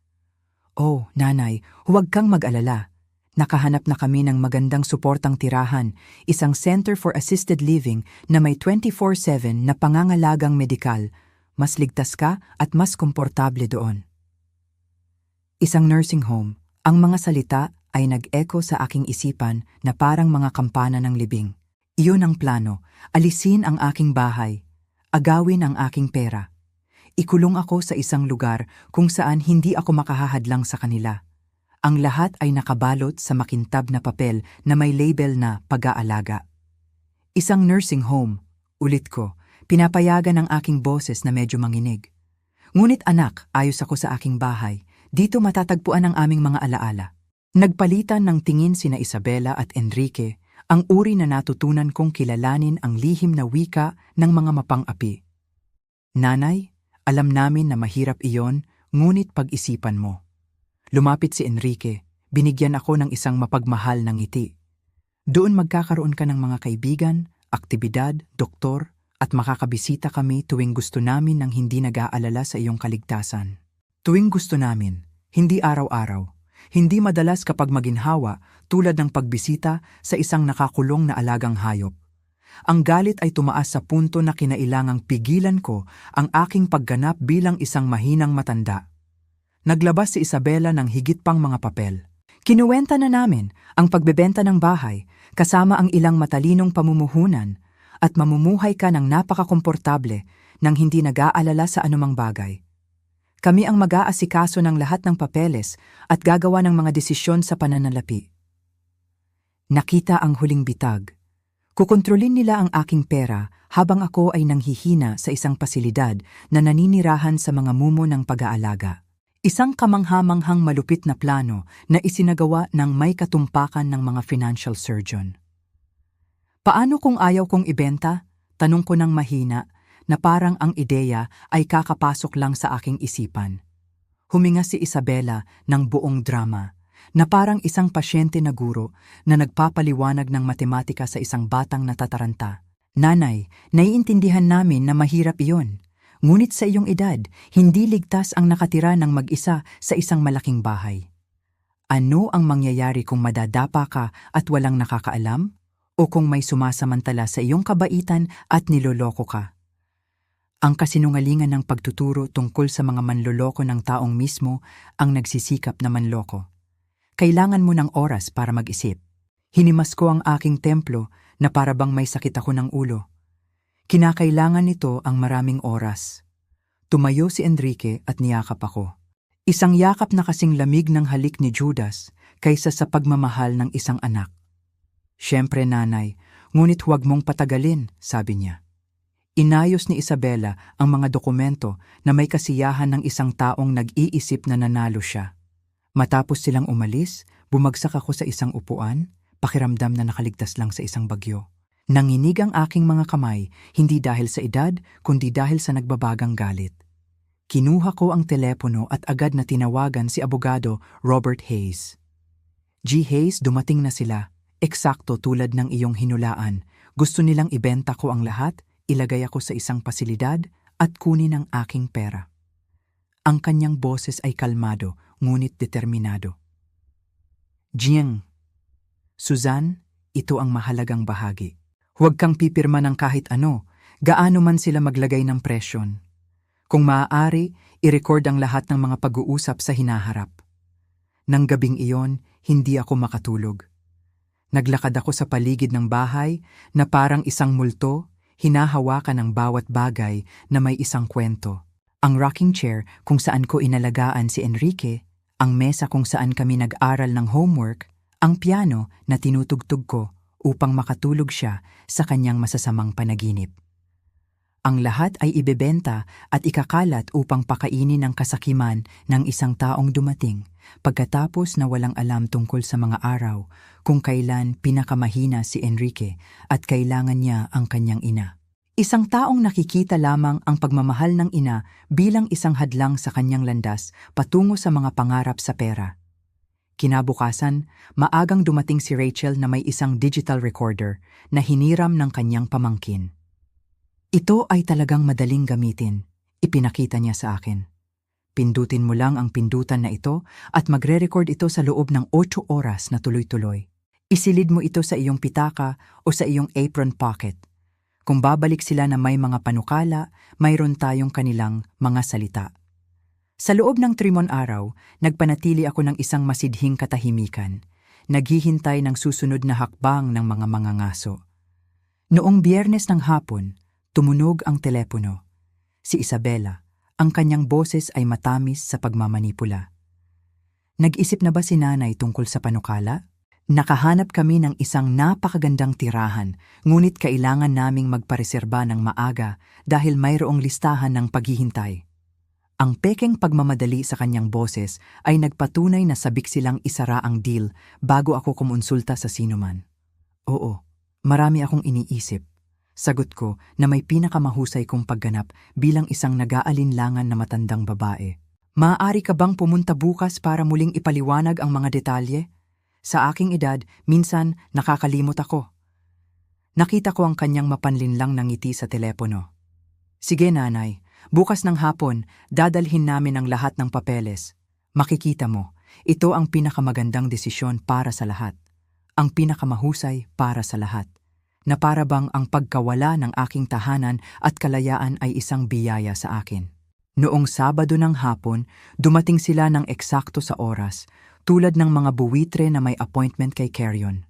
Oh, nanay, huwag kang mag-alala. Nakahanap na kami ng magandang suportang tirahan, isang Center for Assisted Living na may 24/7 na pangangalagang medikal. Mas ligtas ka at mas komportable doon. Isang nursing home, ang mga salita ay nag-echo sa aking isipan na parang mga kampana ng libing. Iyon ang plano, alisin ang aking bahay, agawin ang aking pera. Ikulong ako sa isang lugar kung saan hindi ako makahahadlang sa kanila. Ang lahat ay nakabalot sa makintab na papel na may label na pag-aalaga. Isang nursing home, ulit ko, pinapayagan ang aking boses na medyo manginig. Ngunit anak, ayos ako sa aking bahay. Dito matatagpuan ang aming mga alaala. Nagpalitan ng tingin sina Isabela at Enrique, ang uri na natutunan kong kilalanin ang lihim na wika ng mga mapang-api. Nanay, alam namin na mahirap iyon, ngunit pag-isipan mo. Lumapit si Enrique, binigyan ako ng isang mapagmahal na ngiti. Doon magkakaroon ka ng mga kaibigan, aktibidad, doktor, at makakabisita kami tuwing gusto namin nang hindi nag-aalala sa iyong kaligtasan. Tuwing gusto namin, hindi araw-araw, hindi madalas kapag maginhawa tulad ng pagbisita sa isang nakakulong na alagang hayop. Ang galit ay tumaas sa punto na kinailangang pigilan ko ang aking pagganap bilang isang mahinang matanda. Naglabas si Isabela ng higit pang mga papel. Kinuwenta na namin ang pagbebenta ng bahay kasama ang ilang matalinong pamumuhunan at mamumuhay ka ng napakakomportable nang hindi nag-aalala sa anumang bagay. Kami ang mag-aasikaso ng lahat ng papeles at gagawa ng mga desisyon sa pananalapi. Nakita ang huling bitag. Kukontrolin nila ang aking pera habang ako ay nanghihina sa isang pasilidad na naninirahan sa mga mumo ng pag-aalaga. Isang kamangha-manghang malupit na plano na isinagawa ng may katumpakan ng mga financial surgeon. Paano kung ayaw kong ibenta? Tanong ko ng mahina, na parang ang ideya ay kakapasok lang sa aking isipan. Huminga si Isabela ng buong drama, na parang isang pasyente na guro na nagpapaliwanag ng matematika sa isang batang natataranta. Nanay, naiintindihan namin na mahirap iyon. Ngunit sa iyong edad, hindi ligtas ang nakatira ng mag-isa sa isang malaking bahay. Ano ang mangyayari kung madadapa ka at walang nakakaalam? O kung may sumasamantala sa iyong kabaitan at niloloko ka? Ang kasinungalingan ng pagtuturo tungkol sa mga manloloko ng taong mismo ang nagsisikap na manloko. Kailangan mo ng oras para mag-isip. Hinimas ko ang aking templo na para bang may sakit ako ng ulo. Kinakailangan nito ang maraming oras. Tumayo si Enrique at niyakap ako. Isang yakap na kasing lamig ng halik ni Judas kaysa sa pagmamahal ng isang anak. Siyempre nanay, ngunit huwag mong patagalin, sabi niya. Inayos ni Isabela ang mga dokumento na may kasiyahan ng isang taong nag-iisip na nanalo siya. Matapos silang umalis, bumagsak ako sa isang upuan, pakiramdam na nakaligtas lang sa isang bagyo. Nanginig ang aking mga kamay, hindi dahil sa edad, kundi dahil sa nagbabagang galit. Kinuha ko ang telepono at agad na tinawagan si abogado Robert Hayes. G. Hayes, dumating na sila. Eksakto tulad ng iyong hinulaan. Gusto nilang ibenta ko ang lahat, ilagay ako sa isang pasilidad at kunin ang aking pera. Ang kanyang boses ay kalmado, ngunit determinado. Jiang, Suzanne, ito ang mahalagang bahagi. Huwag kang pipirma ng kahit ano, gaano man sila maglagay ng presyon. Kung maaari, i-record ang lahat ng mga pag-uusap sa hinaharap. Nang gabing iyon, hindi ako makatulog. Naglakad ako sa paligid ng bahay na parang isang multo, hinahawakan ng bawat bagay na may isang kwento. Ang rocking chair kung saan ko inalagaan si Enrique, ang mesa kung saan kami nag-aral ng homework, ang piano na tinutugtog ko upang makatulog siya sa kanyang masasamang panaginip. Ang lahat ay ibebenta at ikakalat upang pakainin ang kasakiman ng isang taong dumating pagkatapos na walang alam tungkol sa mga araw kung kailan pinakamahina si Enrique at kailangan niya ang kanyang ina. Isang taong nakikita lamang ang pagmamahal ng ina bilang isang hadlang sa kanyang landas patungo sa mga pangarap sa pera. Kinabukasan, maagang dumating si Rachel na may isang digital recorder na hiniram ng kanyang pamangkin. Ito ay talagang madaling gamitin, ipinakita niya sa akin. Pindutin mo lang ang pindutan na ito at magre-record ito sa loob ng 8 oras na tuloy-tuloy. Isilid mo ito sa iyong pitaka o sa iyong apron pocket. Kung babalik sila na may mga panukala, mayroon tayong kanilang mga salita. Sa loob ng 3 araw, nagpanatili ako ng isang masidhing katahimikan, naghihintay ng susunod na hakbang ng mga mangangaso. Noong Biyernes ng hapon, tumunog ang telepono. Si Isabela, ang kanyang boses ay matamis sa pagmamanipula. Nag-isip na ba si nanay tungkol sa panukala? Nakahanap kami ng isang napakagandang tirahan, ngunit kailangan naming magpareserba ng maaga dahil mayroong listahan ng paghihintay. Ang pekeng pagmamadali sa kanyang boses ay nagpatunay na sabik silang isara ang deal bago ako kumonsulta sa sinuman. Oo, marami akong iniisip. Sagot ko na may pinakamahusay kong pagganap bilang isang nag-aalinlangan na matandang babae. Maaari ka bang pumunta bukas para muling ipaliwanag ang mga detalye? Sa aking edad, minsan nakakalimot ako. Nakita ko ang kanyang mapanlinlang na ngiti sa telepono. Sige nanay, bukas ng hapon, dadalhin namin ang lahat ng papeles. Makikita mo, ito ang pinakamagandang desisyon para sa lahat. Ang pinakamahusay para sa lahat. Na para bang ang pagkawala ng aking tahanan at kalayaan ay isang biyaya sa akin. Noong Sabado ng hapon, dumating sila ng eksakto sa oras, tulad ng mga buwitre na may appointment kay Carrion.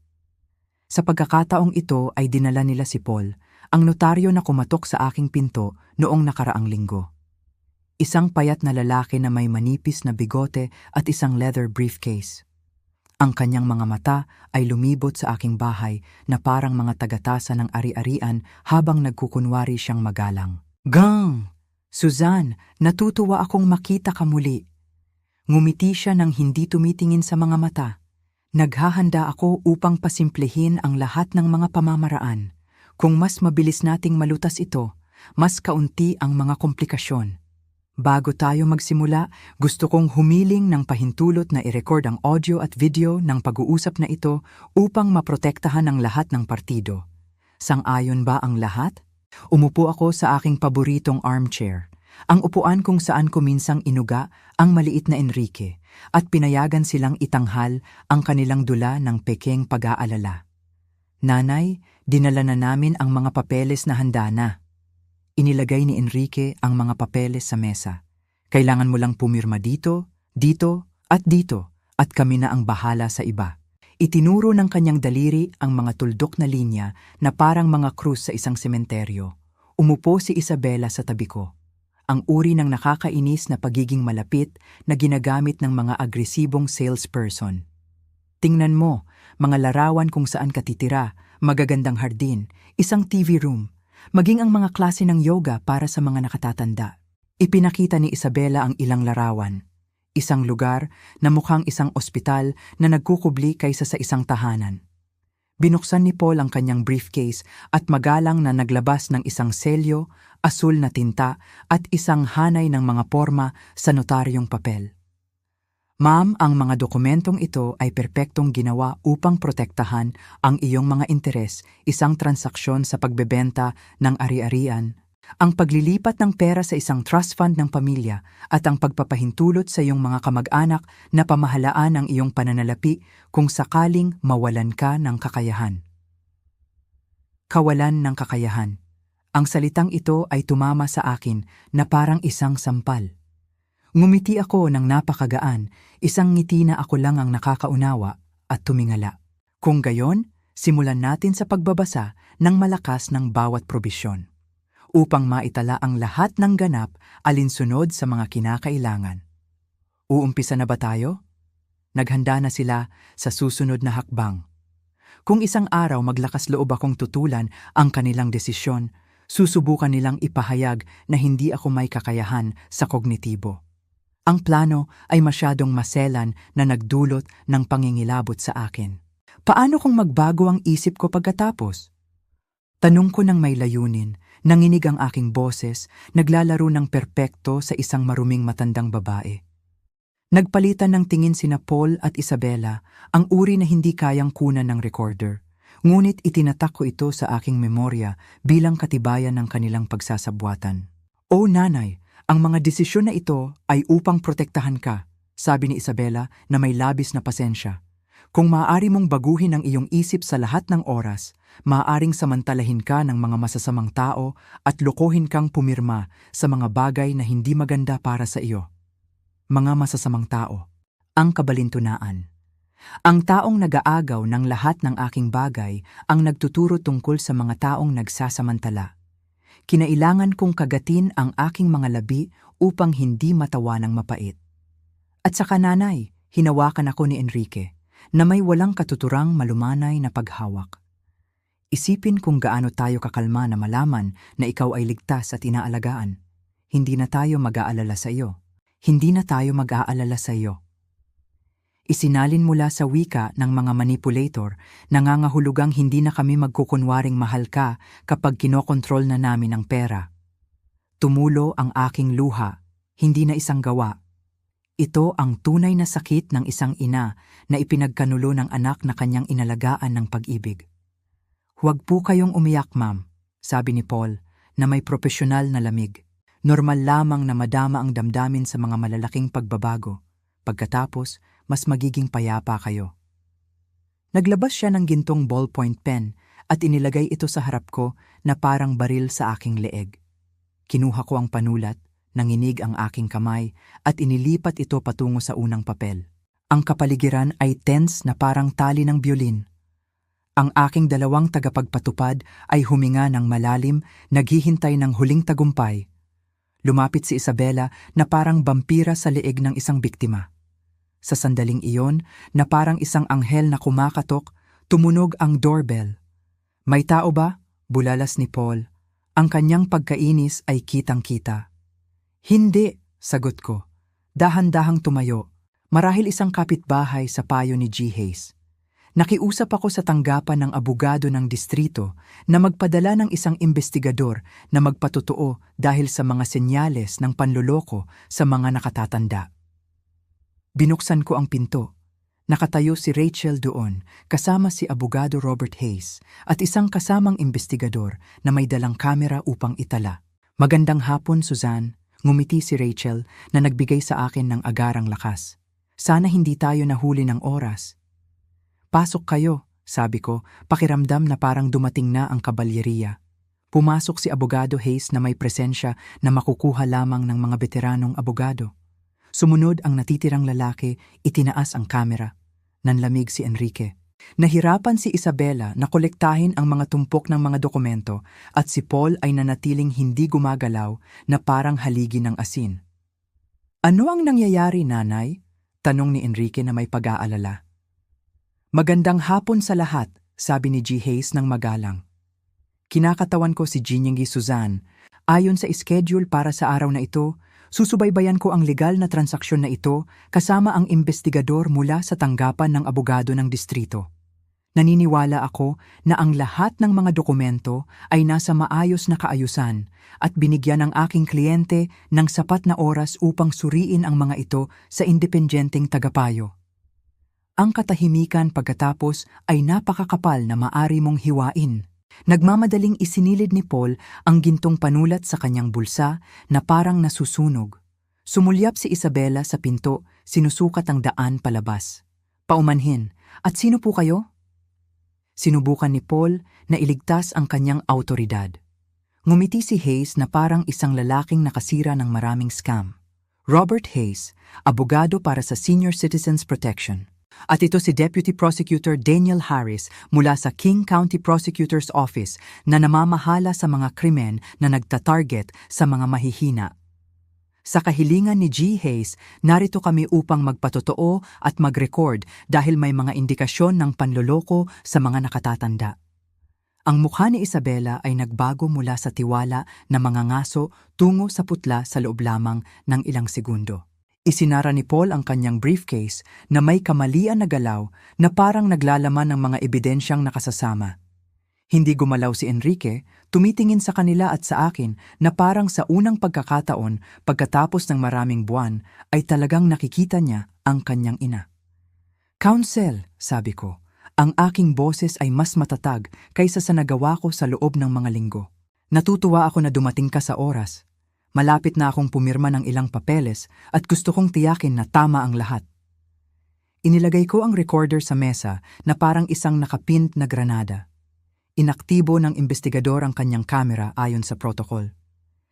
Sa pagkakataong ito ay dinala nila si Paul, ang notaryo na kumatok sa aking pinto noong nakaraang linggo. Isang payat na lalaki na may manipis na bigote at isang leather briefcase. Ang kanyang mga mata ay lumibot sa aking bahay na parang mga tagatasa ng ari-arian habang nagkukunwari siyang magalang. Gang! Suzanne, natutuwa akong makita ka muli. Ngumiti siya nang hindi tumitingin sa mga mata. Naghahanda ako upang pasimplehin ang lahat ng mga pamamaraan. Kung mas mabilis nating malutas ito, mas kaunti ang mga komplikasyon. Bago tayo magsimula, gusto kong humiling ng pahintulot na i-record ang audio at video ng pag-uusap na ito upang maprotektahan ang lahat ng partido. Sang-ayon ba ang lahat? Umupo ako sa aking paboritong armchair, ang upuan kung saan ko minsang inuga ang maliit na Enrique at pinayagan silang itanghal ang kanilang dula ng pekeng pag-aalala. Nanay, dinala na namin ang mga papeles na handa na. Inilagay ni Enrique ang mga papeles sa mesa. Kailangan mo lang pumirma dito, dito, at kami na ang bahala sa iba. Itinuro ng kanyang daliri ang mga tuldok na linya na parang mga krus sa isang sementeryo. Umupo si Isabela sa tabi ko. Ang uri ng nakakainis na pagiging malapit na ginagamit ng mga agresibong salesperson. Tingnan mo, mga larawan kung saan ka titira, magagandang hardin, isang TV room, maging ang mga klase ng yoga para sa mga nakatatanda. Ipinakita ni Isabela ang ilang larawan. Isang lugar na mukhang isang ospital na nagkukubli kaysa sa isang tahanan. Binuksan ni Paul ang kanyang briefcase at magalang na naglabas ng isang selyo, asul na tinta at isang hanay ng mga porma sa notaryong papel. Ma'am, ang mga dokumentong ito ay perpektong ginawa upang protektahan ang iyong mga interes, isang transaksyon sa pagbebenta ng ari-arian, ang paglilipat ng pera sa isang trust fund ng pamilya at ang pagpapahintulot sa iyong mga kamag-anak na pamahalaan ang iyong pananalapi kung sakaling mawalan ka ng kakayahan. Kawalan ng kakayahan. Ang salitang ito ay tumama sa akin na parang isang sampal. Ngumiti ako ng napakagaan, isang ngiti na ako lang ang nakakaunawa at tumingala. Kung gayon, simulan natin sa pagbabasa ng malakas ng bawat probisyon, upang maitala ang lahat ng ganap alinsunod sa mga kinakailangan. Uumpisa na ba tayo? Naghanda na sila sa susunod na hakbang. Kung isang araw maglakas loob akong tutulan ang kanilang desisyon, susubukan nilang ipahayag na hindi ako may kakayahan sa kognitibo. Ang plano ay masyadong maselan na nagdulot ng pangingilabot sa akin. Paano kung magbago ang isip ko pagkatapos? Tanong ko ng may layunin, nanginig ang aking boses, naglalaro ng perpekto sa isang maruming matandang babae. Nagpalitan ng tingin sina Paul at Isabela, ang uri na hindi kayang kunan ng recorder. Ngunit itinatak ko ito sa aking memorya bilang katibayan ng kanilang pagsasabwatan. O nanay, ang mga desisyon na ito ay upang protektahan ka, sabi ni Isabela na may labis na pasensya. Kung maaari mong baguhin ang iyong isip sa lahat ng oras, maaaring samantalahin ka ng mga masasamang tao at lokohin kang pumirma sa mga bagay na hindi maganda para sa iyo. Mga masasamang tao. Ang kabalintunaan. Ang taong nag-aagaw ng lahat ng aking bagay ang nagtuturo tungkol sa mga taong nagsasamantala. Kinailangan kong kagatin ang aking mga labi upang hindi matawa ng mapait. At saka nanay, hinawakan ako ni Enrique na may walang katuturang malumanay na paghawak. Isipin kung gaano tayo kakalma na malaman na ikaw ay ligtas at inaalagaan. Hindi na tayo mag-aalala sa iyo. Hindi na tayo mag-aalala sa iyo. Isinalin mula sa wika ng mga manipulator, nangangahulugang hindi na kami magkukunwaring mahal ka kapag kinokontrol na namin ang pera. Tumulo ang aking luha, hindi na isang gawa. Ito ang tunay na sakit ng isang ina na ipinagkanulo ng anak na kanyang inalagaan ng pag-ibig. Huwag po kayong umiyak, ma'am, sabi ni Paul na may propesyonal na lamig. Normal lamang na madama ang damdamin sa mga malalaking pagbabago. Pagkatapos, mas magiging payapa kayo. Naglabas siya ng gintong ballpoint pen at inilagay ito sa harap ko na parang baril sa aking leeg. Kinuha ko ang panulat, nanginig ang aking kamay at inilipat ito patungo sa unang papel. Ang kapaligiran ay tense na parang tali ng biolin. Ang aking dalawang tagapagpatupad ay huminga ng malalim, naghihintay ng huling tagumpay. Lumapit si Isabela na parang bampira sa leeg ng isang biktima. Sa sandaling iyon, na parang isang anghel na kumakatok, tumunog ang doorbell. May tao ba? Bulalas ni Paul. Ang kanyang pagkainis ay kitang-kita. Hindi, sagot ko. Dahan-dahang tumayo. Marahil isang kapitbahay sa payo ni G. Hayes. Nakiusap ako sa tanggapan ng abogado ng distrito na magpadala ng isang investigador na magpatotoo dahil sa mga senyales ng panloloko sa mga nakatatanda. Binuksan ko ang pinto. Nakatayo si Rachel doon kasama si abogado Robert Hayes at isang kasamang investigador na may dalang kamera upang itala. Magandang hapon, Suzanne. Ngumiti si Rachel na nagbigay sa akin ng agarang lakas. Sana hindi tayo nahuli ng oras. Pasok kayo, sabi ko, pakiramdam na parang dumating na ang kabalyeriya. Pumasok si abogado Hayes na may presensya na makukuha lamang ng mga veteranong abogado. Sumunod ang natitirang lalaki, itinaas ang kamera. Nanlamig si Enrique. Nahirapan si Isabela na kolektahin ang mga tumpok ng mga dokumento at si Paul ay nanatiling hindi gumagalaw na parang haligi ng asin. Ano ang nangyayari, nanay? Tanong ni Enrique na may pag-aalala. Magandang hapon sa lahat, sabi ni G. Hayes ng magalang. Kinakatawan ko si Ginyingi Suzanne. Ayon sa schedule para sa araw na ito, susubaybayan ko ang legal na transaksyon na ito kasama ang investigador mula sa tanggapan ng abogado ng distrito. Naniniwala ako na ang lahat ng mga dokumento ay nasa maayos na kaayusan at binigyan ng aking kliyente ng sapat na oras upang suriin ang mga ito sa independenteng tagapayo. Ang katahimikan pagkatapos ay napakakapal na maari mong hiwain. Nagmamadaling isinilid ni Paul ang gintong panulat sa kanyang bulsa na parang nasusunog. Sumulyap si Isabela sa pinto, sinusukat ang daan palabas. Paumanhin, at sino po kayo? Sinubukan ni Paul na iligtas ang kanyang awtoridad. Ngumiti si Hayes na parang isang lalaking nakasira ng maraming scam. Robert Hayes, abogado para sa Senior Citizens Protection. At ito si Deputy Prosecutor Daniel Harris mula sa King County Prosecutor's Office na namamahala sa mga krimen na nagtatarget sa mga mahihina. Sa kahilingan ni G. Hayes, narito kami upang magpatotoo at mag-record dahil may mga indikasyon ng panloloko sa mga nakatatanda. Ang mukha ni Isabela ay nagbago mula sa tiwala na mga ngaso tungo sa putla sa loob lamang ng ilang segundo. Isinara ni Paul ang kanyang briefcase na may kamalian na galaw na parang naglalaman ng mga ebidensyang nakasasama. Hindi gumalaw si Enrique, tumitingin sa kanila at sa akin na parang sa unang pagkakataon pagkatapos ng maraming buwan ay talagang nakikita niya ang kanyang ina. Counsel, sabi ko, ang aking boses ay mas matatag kaysa sa nagawa ko sa loob ng mga linggo. Natutuwa ako na dumating ka sa oras. Malapit na akong pumirma ng ilang papeles at gusto kong tiyakin na tama ang lahat. Inilagay ko ang recorder sa mesa na parang isang nakapint na granada. Inaktibo ng investigador ang kanyang kamera ayon sa protocol.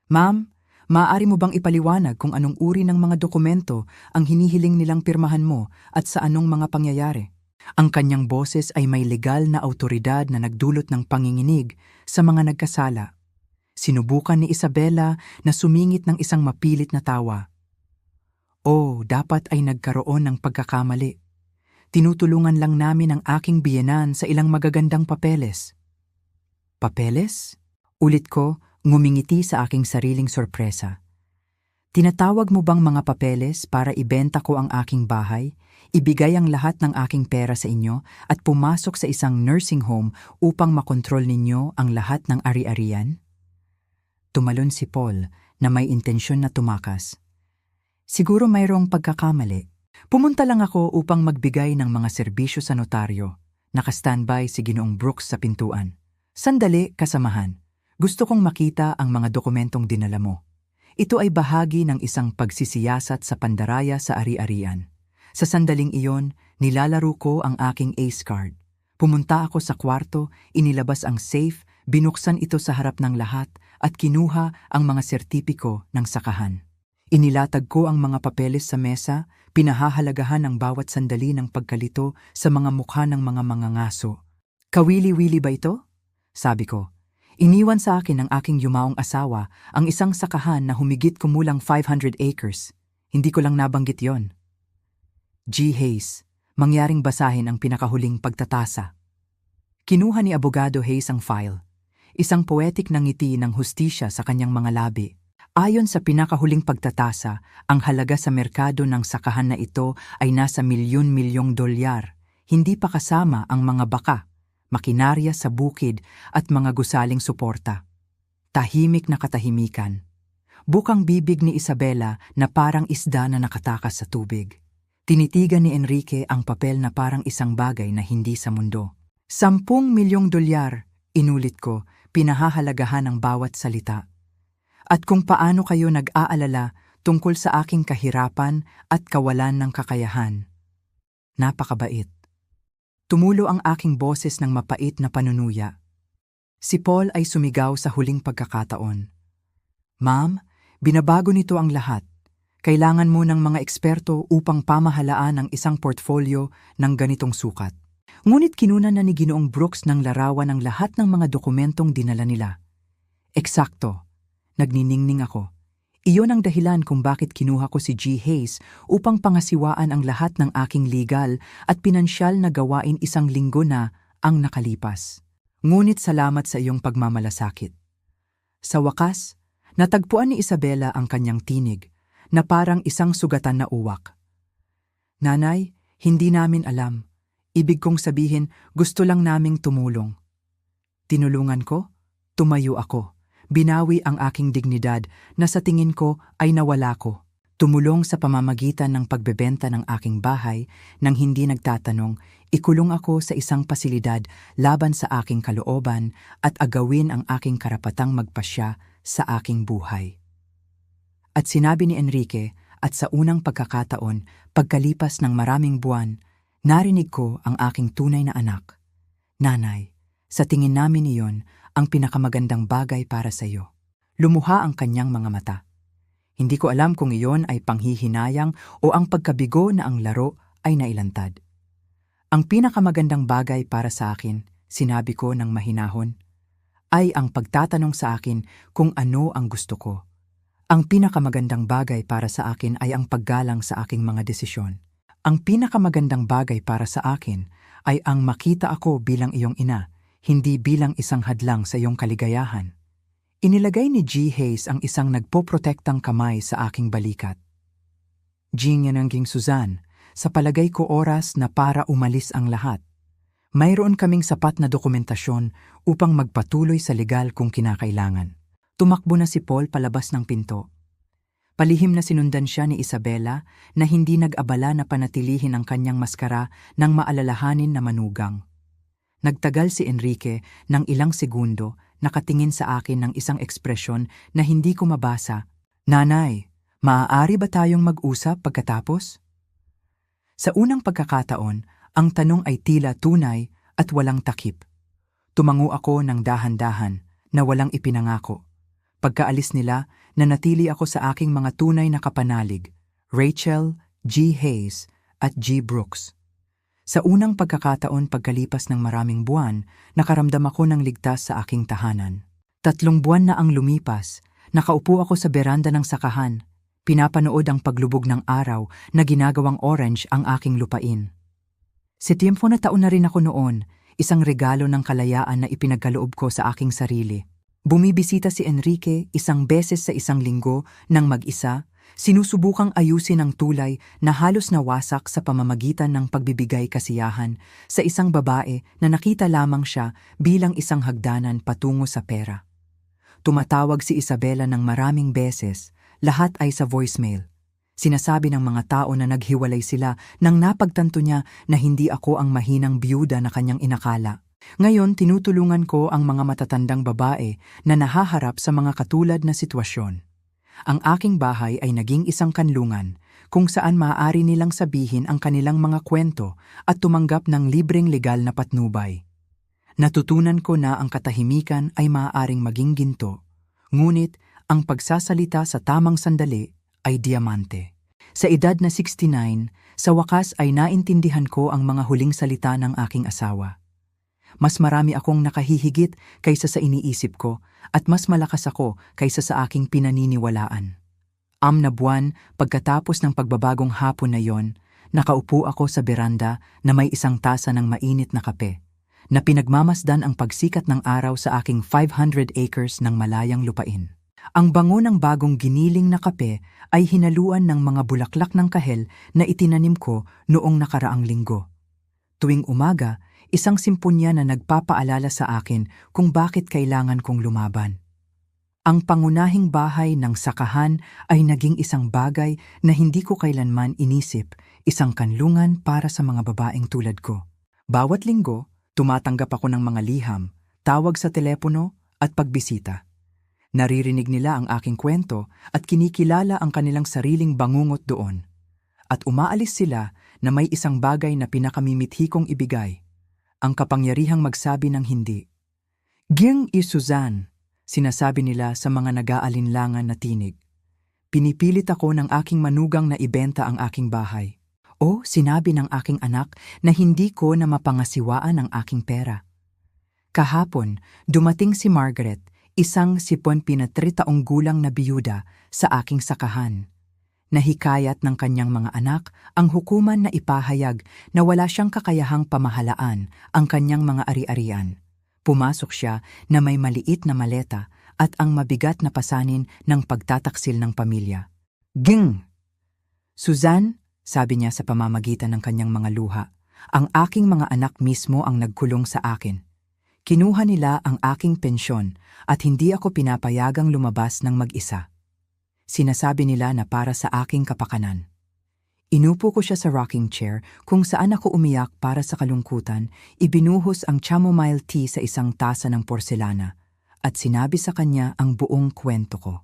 Ma'am, maaari mo bang ipaliwanag kung anong uri ng mga dokumento ang hinihiling nilang pirmahan mo at sa anong mga pangyayari? Ang kanyang boses ay may legal na awtoridad na nagdulot ng panginginig sa mga nagkasala. Sinubukan ni Isabela na sumingit ng isang mapilit na tawa. Oh, dapat ay nagkaroon ng pagkakamali. Tinutulungan lang namin ang aking biyenan sa ilang magagandang papeles. Papeles? Ulit ko, ngumingiti sa aking sariling sorpresa. Tinatawag mo bang mga papeles para ibenta ko ang aking bahay, ibigay ang lahat ng aking pera sa inyo at pumasok sa isang nursing home upang makontrol ninyo ang lahat ng ari-arian? Tumalon si Paul na may intensyon na tumakas. Siguro mayroong pagkakamali. Pumunta lang ako upang magbigay ng mga serbisyo sa notaryo. Naka-standby si Ginoong Brooks sa pintuan. Sandali, kasamahan. Gusto kong makita ang mga dokumentong dinala mo. Ito ay bahagi ng isang pagsisiyasat sa pandaraya sa ari-arian. Sa sandaling iyon, nilalaro ko ang aking ace card. Pumunta ako sa kwarto, inilabas ang safe, binuksan ito sa harap ng lahat at kinuha ang mga sertipiko ng sakahan. Inilatag ko ang mga papeles sa mesa, pinahahalagahan ang bawat sandali ng pagkalito sa mga mukha ng mga mangangaso. Kawili-wili ba ito? Sabi ko. Iniwan sa akin ng aking yumaong asawa ang isang sakahan na humigit kumulang 500 acres. Hindi ko lang nabanggit yon. G. Hayes, mangyaring basahin ang pinakahuling pagtatasa. Kinuha ni Abogado Hayes ang file. Isang poetic na ngiti ng hustisya sa kanyang mga labi. Ayon sa pinakahuling pagtatasa, ang halaga sa merkado ng sakahan na ito ay nasa milyon-milyong dolyar, hindi pa kasama ang mga baka, makinarya sa bukid at mga gusaling suporta. Tahimik na katahimikan. Bukang bibig ni Isabela na parang isda na nakatakas sa tubig. Tinitigan ni Enrique ang papel na parang isang bagay na hindi sa mundo. 10 milyong dolyar, inulit ko, pinahahalagahan ang bawat salita. At kung paano kayo nag-aalala tungkol sa aking kahirapan at kawalan ng kakayahan. Napakabait. Tumulo ang aking boses ng mapait na panunuya. Si Paul ay sumigaw sa huling pagkakataon. Ma'am, binabago nito ang lahat. Kailangan mo ng mga eksperto upang pamahalaan ang isang portfolio ng ganitong sukat. Ngunit kinunan na ni Ginoong Brooks ng larawan ng lahat ng mga dokumentong dinala nila. Eksakto. Nagniningning ako. Iyon ang dahilan kung bakit kinuha ko si G. Hayes upang pangasiwaan ang lahat ng aking legal at pinansyal na gawain isang linggo na ang nakalipas. Ngunit salamat sa iyong pagmamalasakit. Sa wakas, natagpuan ni Isabela ang kanyang tinig na parang isang sugatan na uwak. Nanay, hindi namin alam. Ibig kong sabihin, gusto lang naming tumulong. Tinulungan ko, tumayo ako. Binawi ang aking dignidad na sa tingin ko ay nawala ko. Tumulong sa pamamagitan ng pagbebenta ng aking bahay nang hindi nagtatanong, ikulong ako sa isang pasilidad laban sa aking kalooban at agawin ang aking karapatang magpasya sa aking buhay. At sinabi ni Enrique at sa unang pagkakataon, pagkalipas ng maraming buwan, narinig ko ang aking tunay na anak. Nanay, sa tingin namin iyon ang pinakamagandang bagay para sa iyo. Lumuha ang kanyang mga mata. Hindi ko alam kung iyon ay panghihinayang o ang pagkabigo na ang laro ay nailantad. Ang pinakamagandang bagay para sa akin, sinabi ko ng mahinahon, ay ang pagtatanong sa akin kung ano ang gusto ko. Ang pinakamagandang bagay para sa akin ay ang paggalang sa aking mga desisyon. Ang pinakamagandang bagay para sa akin ay ang makita ako bilang iyong ina, hindi bilang isang hadlang sa iyong kaligayahan. Inilagay ni G. Hayes ang isang nagpoprotektang kamay sa aking balikat. Ginyanangging Suzanne, sa palagay ko oras na para umalis ang lahat. Mayroon kaming sapat na dokumentasyon upang magpatuloy sa legal kung kinakailangan. Tumakbo na si Paul palabas ng pinto. Palihim na sinundan siya ni Isabela na hindi nag-abala na panatilihin ang kanyang maskara ng maalalahanin na manugang. Nagtagal si Enrique ng ilang segundo, nakatingin sa akin ng isang ekspresyon na hindi ko mabasa. Nanay, maaari ba tayong mag-usap pagkatapos? Sa unang pagkakataon, ang tanong ay tila tunay at walang takip. Tumango ako ng dahan-dahan na walang ipinangako. Pagkaalis nila, nanatili ako sa aking mga tunay na kapanalig, Rachel, G. Hayes at G. Brooks. Sa unang pagkakataon pagkalipas ng maraming buwan, nakaramdam ako ng ligtas sa aking tahanan. 3 buwan na ang lumipas, nakaupo ako sa beranda ng sakahan. Pinapanood ang paglubog ng araw na ginagawang orange ang aking lupain. Si tiempo na taon na rin ako noon, isang regalo ng kalayaan na ipinagkaloob ko sa aking sarili. Bumibisita si Enrique 1 beses sa 1 linggo nang mag-isa, sinusubukang ayusin ang tulay na halos nawasak sa pamamagitan ng pagbibigay kasiyahan sa isang babae na nakita lamang siya bilang isang hagdanan patungo sa pera. Tumatawag si Isabela ng maraming beses, lahat ay sa voicemail. Sinasabi ng mga tao na naghiwalay sila nang napagtanto niya na hindi ako ang mahinang biyuda na kanyang inakala. Ngayon, tinutulungan ko ang mga matatandang babae na nahaharap sa mga katulad na sitwasyon. Ang aking bahay ay naging isang kanlungan kung saan maaari nilang sabihin ang kanilang mga kwento at tumanggap ng libreng legal na patnubay. Natutunan ko na ang katahimikan ay maaaring maging ginto, ngunit ang pagsasalita sa tamang sandali ay diamante. Sa edad na 69, sa wakas ay naintindihan ko ang mga huling salita ng aking asawa. Mas marami akong nakahihigit kaysa sa iniisip ko at mas malakas ako kaysa sa aking pinaniniwalaan. 6 na buwan pagkatapos ng pagbabagong hapon na yon, nakaupo ako sa beranda na may isang tasa ng mainit na kape, na pinagmamasdan ang pagsikat ng araw sa aking 500 acres ng malayang lupain. Ang bango ng bagong giniling na kape ay hinaluan ng mga bulaklak ng kahel na itinanim ko noong nakaraang linggo. Tuwing umaga, isang simponya na nagpapaalala sa akin kung bakit kailangan kong lumaban. Ang pangunahing bahay ng sakahan ay naging isang bagay na hindi ko kailanman inisip, isang kanlungan para sa mga babaeng tulad ko. Bawat linggo, tumatanggap ako ng mga liham, tawag sa telepono at pagbisita. Naririnig nila ang aking kwento at kinikilala ang kanilang sariling bangungot doon. At umaalis sila na may isang bagay na pinakamimithi kong ibigay, ang kapangyarihang magsabi ng hindi. Ging Suzanne, sinasabi nila sa mga nag-aalinlangan na tinig. Pinipilit ako ng aking manugang na ibenta ang aking bahay. O sinabi ng aking anak na hindi ko na mapangasiwaan ang aking pera. Kahapon, dumating si Margaret, isang 73 taong gulang na biyuda sa aking sakahan. Nahikayat ng kanyang mga anak ang hukuman na ipahayag na wala siyang kakayahang pamahalaan ang kanyang mga ari-arian. Pumasok siya na may maliit na maleta at ang mabigat na pasanin ng pagtataksil ng pamilya. Ging! Suzanne, sabi niya sa pamamagitan ng kanyang mga luha, ang aking mga anak mismo ang nagkulong sa akin. Kinuha nila ang aking pensyon at hindi ako pinapayagang lumabas ng mag-isa. Sinasabi nila na para sa aking kapakanan. Inupo ko siya sa rocking chair kung saan ako umiyak para sa kalungkutan, ibinuhos ang chamomile tea sa isang tasa ng porselana at sinabi sa kanya ang buong kwento ko.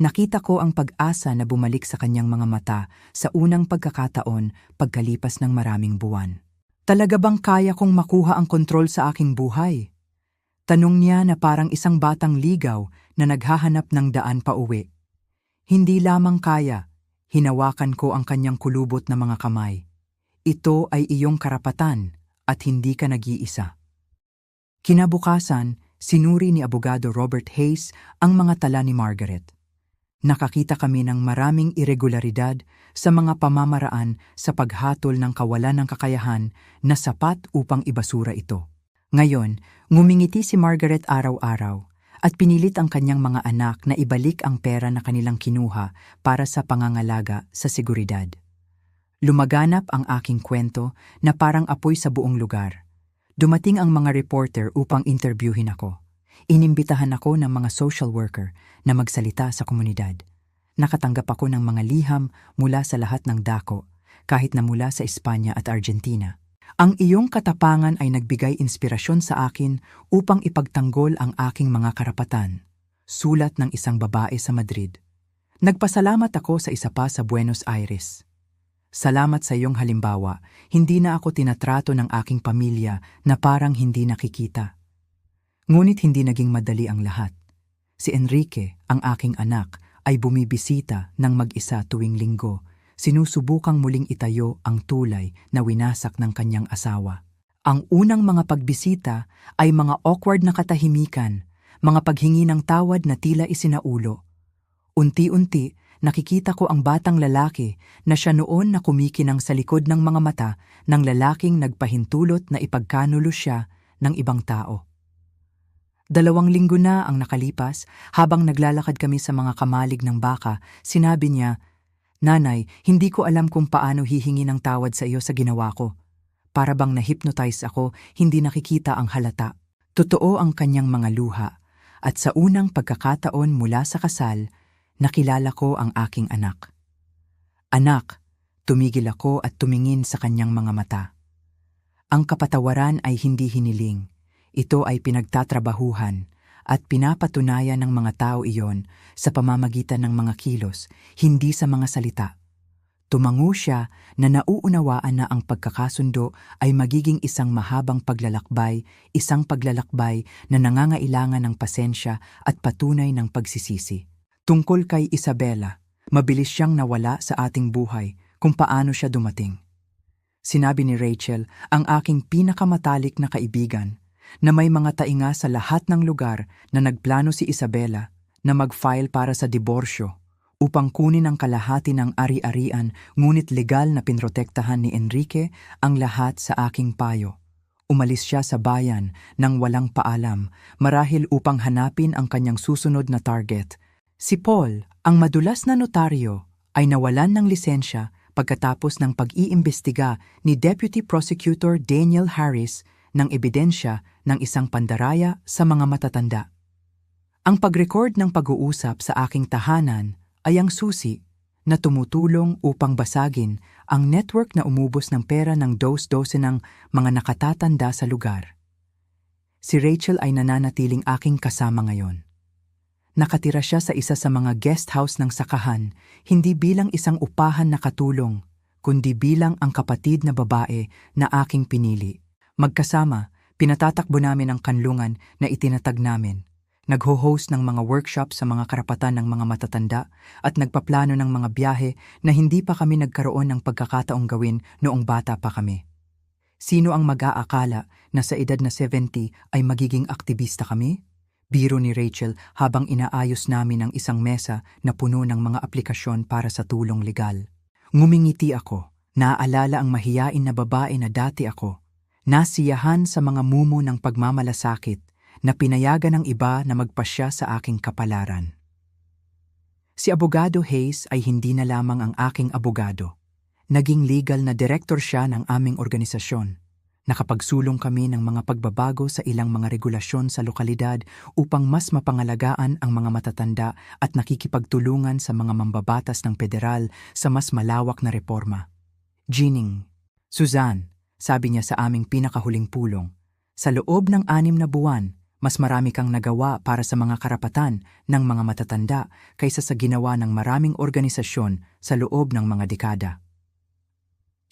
Nakita ko ang pag-asa na bumalik sa kanyang mga mata sa unang pagkakataon pagkalipas ng maraming buwan. Talaga bang kaya kong makuha ang kontrol sa aking buhay? Tanong niya na parang isang batang ligaw na naghahanap ng daan pa uwi. Hindi lamang kaya, hinawakan ko ang kanyang kulubot na mga kamay. Ito ay iyong karapatan at hindi ka nag-iisa. Kinabukasan, sinuri ni Abogado Robert Hayes ang mga tala ni Margaret. Nakakita kami ng maraming irregularidad sa mga pamamaraan sa paghatol ng kawalan ng kakayahan na sapat upang ibasura ito. Ngayon, ngumingiti si Margaret araw-araw at pinilit ang kanyang mga anak na ibalik ang pera na kanilang kinuha para sa pangangalaga sa seguridad. Lumaganap ang aking kwento na parang apoy sa buong lugar. Dumating ang mga reporter upang interviewin ako. Inimbitahan ako ng mga social worker na magsalita sa komunidad. Nakatanggap ako ng mga liham mula sa lahat ng dako, kahit na mula sa Espanya at Argentina. Ang iyong katapangan ay nagbigay inspirasyon sa akin upang ipagtanggol ang aking mga karapatan. Sulat ng isang babae sa Madrid. Nagpasalamat ako sa isa pa sa Buenos Aires. Salamat sa iyong halimbawa, hindi na ako tinatrato ng aking pamilya na parang hindi nakikita. Ngunit hindi naging madali ang lahat. Si Enrique, ang aking anak, ay bumibisita ng mag-isa tuwing linggo. Sinusubukang muling itayo ang tulay na winasak ng kanyang asawa. Ang unang mga pagbisita ay mga awkward na katahimikan, mga paghingi ng tawad na tila isinaulo. Unti-unti, nakikita ko ang batang lalaki na siya noon na kumikinang sa likod ng mga mata ng lalaking nagpahintulot na ipagkanulo siya ng ibang tao. 2 linggo na ang nakalipas, habang naglalakad kami sa mga kamalig ng baka, sinabi niya, "Nanay, hindi ko alam kung paano hihingi ng tawad sa iyo sa ginawa ko. Para bang na-hypnotize ako, hindi nakikita ang halata." Totoo ang kanyang mga luha, at sa unang pagkakataon mula sa kasal, nakilala ko ang aking anak. "Anak," tumigil ako at tumingin sa kanyang mga mata. Ang kapatawaran ay hindi hiniling. Ito ay pinagtatrabahuhan at pinapatunayan ng mga tao iyon sa pamamagitan ng mga kilos, hindi sa mga salita. Tumango siya na nauunawaan na ang pagkakasundo ay magiging isang mahabang paglalakbay, isang paglalakbay na nangangailangan ng pasensya at patunay ng pagsisisi. Tungkol kay Isabela, mabilis siyang nawala sa ating buhay kung paano siya dumating. Sinabi ni Rachel, ang aking pinakamatalik na kaibigan, na may mga tainga sa lahat ng lugar na nagplano si Isabela na mag-file para sa diborsyo upang kunin ang kalahati ng ari-arian, ngunit legal na pinrotektahan ni Enrique ang lahat sa aking payo. Umalis siya sa bayan nang walang paalam, marahil upang hanapin ang kanyang susunod na target. Si Paul, ang madulas na notaryo, ay nawalan ng lisensya pagkatapos ng pag-iimbestiga ni Deputy Prosecutor Daniel Harris ng ebidensya ng isang pandaraya sa mga matatanda. Ang pag-record ng pag-uusap sa aking tahanan ay ang susi na tumutulong upang basagin ang network na umubos ng pera ng dos-dose ng mga nakatatanda sa lugar. Si Rachel ay nananatiling aking kasama ngayon. Nakatira siya sa isa sa mga guest house ng sakahan, hindi bilang isang upahan na katulong, kundi bilang ang kapatid na babae na aking pinili. Magkasama, pinatatakbo namin ang kanlungan na itinatag namin. Nagho-host ng mga workshop sa mga karapatan ng mga matatanda at nagpaplano ng mga biyahe na hindi pa kami nagkaroon ng pagkakataong gawin noong bata pa kami. Sino ang mag-aakala na sa edad na 70 ay magiging aktivista kami? Biro ni Rachel habang inaayos namin ang isang mesa na puno ng mga aplikasyon para sa tulong legal. Ngumingiti ako, naaalala ang mahiyain na babae na dati ako. Nasiyahan sa mga mumo ng pagmamalasakit na pinayagan ng iba na magpasya sa aking kapalaran. Si Abogado Hayes ay hindi na lamang ang aking abogado. Naging legal na director siya ng aming organisasyon. Nakapagsulong kami ng mga pagbabago sa ilang mga regulasyon sa lokalidad upang mas mapangalagaan ang mga matatanda at nakikipagtulungan sa mga mambabatas ng federal sa mas malawak na reforma. Jining, Suzanne, sabi niya sa aming pinakahuling pulong, sa loob ng 6 na buwan, mas marami kang nagawa para sa mga karapatan ng mga matatanda kaysa sa ginawa ng maraming organisasyon sa loob ng mga dekada.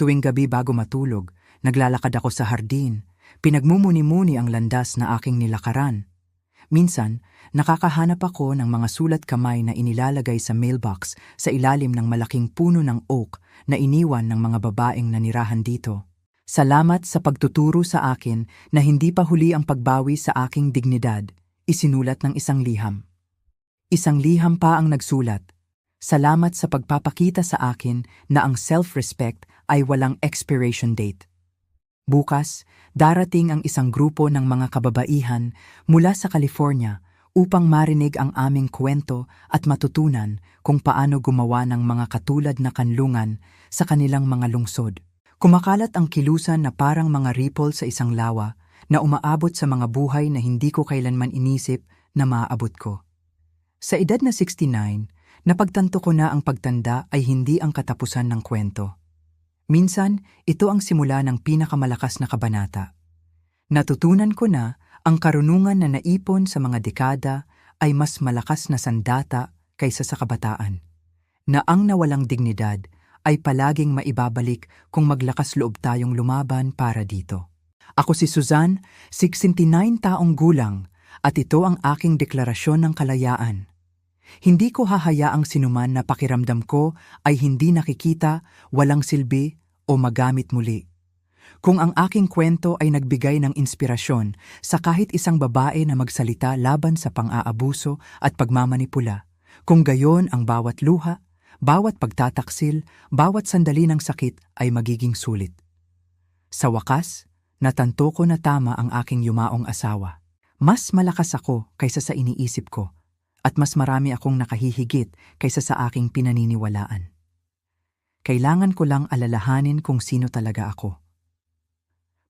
Tuwing gabi bago matulog, naglalakad ako sa hardin, pinagmumuni-muni ang landas na aking nilakaran. Minsan, nakakahanap ako ng mga sulat kamay na inilalagay sa mailbox sa ilalim ng malaking puno ng oak na iniwan ng mga babaeng nanirahan dito. Salamat sa pagtuturo sa akin na hindi pa huli ang pagbawi sa aking dignidad, isinulat ng isang liham. Isang liham pa ang nagsulat. Salamat sa pagpapakita sa akin na ang self-respect ay walang expiration date. Bukas, darating ang isang grupo ng mga kababaihan mula sa California upang marinig ang aming kwento at matutunan kung paano gumawa ng mga katulad na kanlungan sa kanilang mga lungsod. Kumakalat ang kilusan na parang mga ripple sa isang lawa na umaabot sa mga buhay na hindi ko kailanman inisip na maaabot ko. Sa edad na 69, napagtanto ko na ang pagtanda ay hindi ang katapusan ng kwento. Minsan, ito ang simula ng pinakamalakas na kabanata. Natutunan ko na ang karunungan na naipon sa mga dekada ay mas malakas na sandata kaysa sa kabataan. Na ang nawalang dignidad ay palaging maibabalik kung maglakas loob tayong lumaban para dito. Ako si Suzanne, 69 taong gulang, at ito ang aking deklarasyon ng kalayaan. Hindi ko hahayaang sinuman na pakiramdam ko ay hindi nakikita, walang silbi o magamit muli. Kung ang aking kwento ay nagbigay ng inspirasyon sa kahit isang babae na magsalita laban sa pang-aabuso at pagmamanipula, kung gayon ang bawat luha, bawat pagtataksil, bawat sandali ng sakit ay magiging sulit. Sa wakas, natanto ko na tama ang aking yumaong asawa. Mas malakas ako kaysa sa iniisip ko, at mas marami akong nakahihigit kaysa sa aking pinaniniwalaan. Kailangan ko lang alalahanin kung sino talaga ako.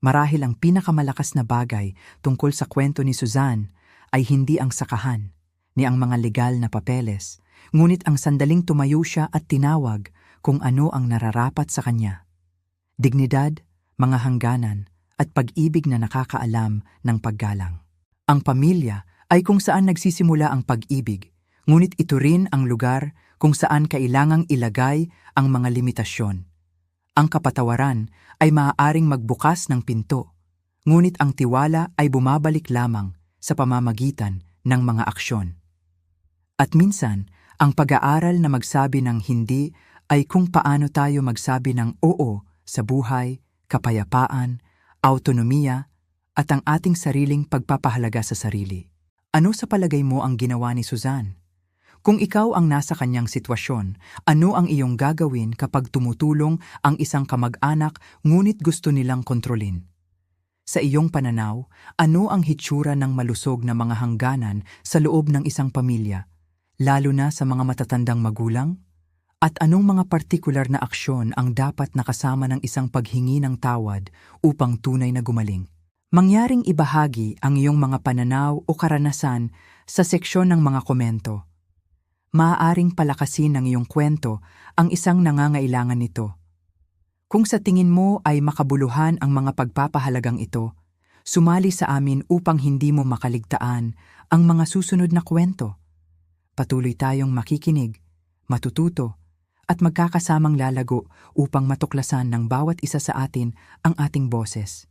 Marahil ang pinakamalakas na bagay tungkol sa kwento ni Suzanne ay hindi ang sakahan, ni ang mga legal na papeles, ngunit ang sandaling tumayo siya at tinawag kung ano ang nararapat sa kanya. Dignidad, mga hangganan, at pag-ibig na nakakaalam ng paggalang. Ang pamilya ay kung saan nagsisimula ang pag-ibig, ngunit ito rin ang lugar kung saan kailangang ilagay ang mga limitasyon. Ang kapatawaran ay maaaring magbukas ng pinto, ngunit ang tiwala ay bumabalik lamang sa pamamagitan ng mga aksyon. At minsan, ang pag-aaral na magsabi ng hindi ay kung paano tayo magsabi ng oo sa buhay, kapayapaan, autonomiya, at ang ating sariling pagpapahalaga sa sarili. Ano sa palagay mo ang ginawa ni Suzanne? Kung ikaw ang nasa kanyang sitwasyon, ano ang iyong gagawin kapag tumutulong ang isang kamag-anak ngunit gusto nilang kontrolin? Sa iyong pananaw, ano ang hitsura ng malusog na mga hangganan sa loob ng isang pamilya, lalo na sa mga matatandang magulang? At anong mga partikular na aksyon ang dapat nakasama ng isang paghingi ng tawad upang tunay na gumaling? Mangyaring ibahagi ang iyong mga pananaw o karanasan sa seksyon ng mga komento. Maaaring palakasin ng iyong kwento ang isang nangangailangan nito. Kung sa tingin mo ay makabuluhan ang mga pagpapahalagang ito, sumali sa amin upang hindi mo makaligtaan ang mga susunod na kwento. Patuloy tayong makikinig, matututo, at magkakasamang lalago upang matuklasan ng bawat isa sa atin ang ating boses.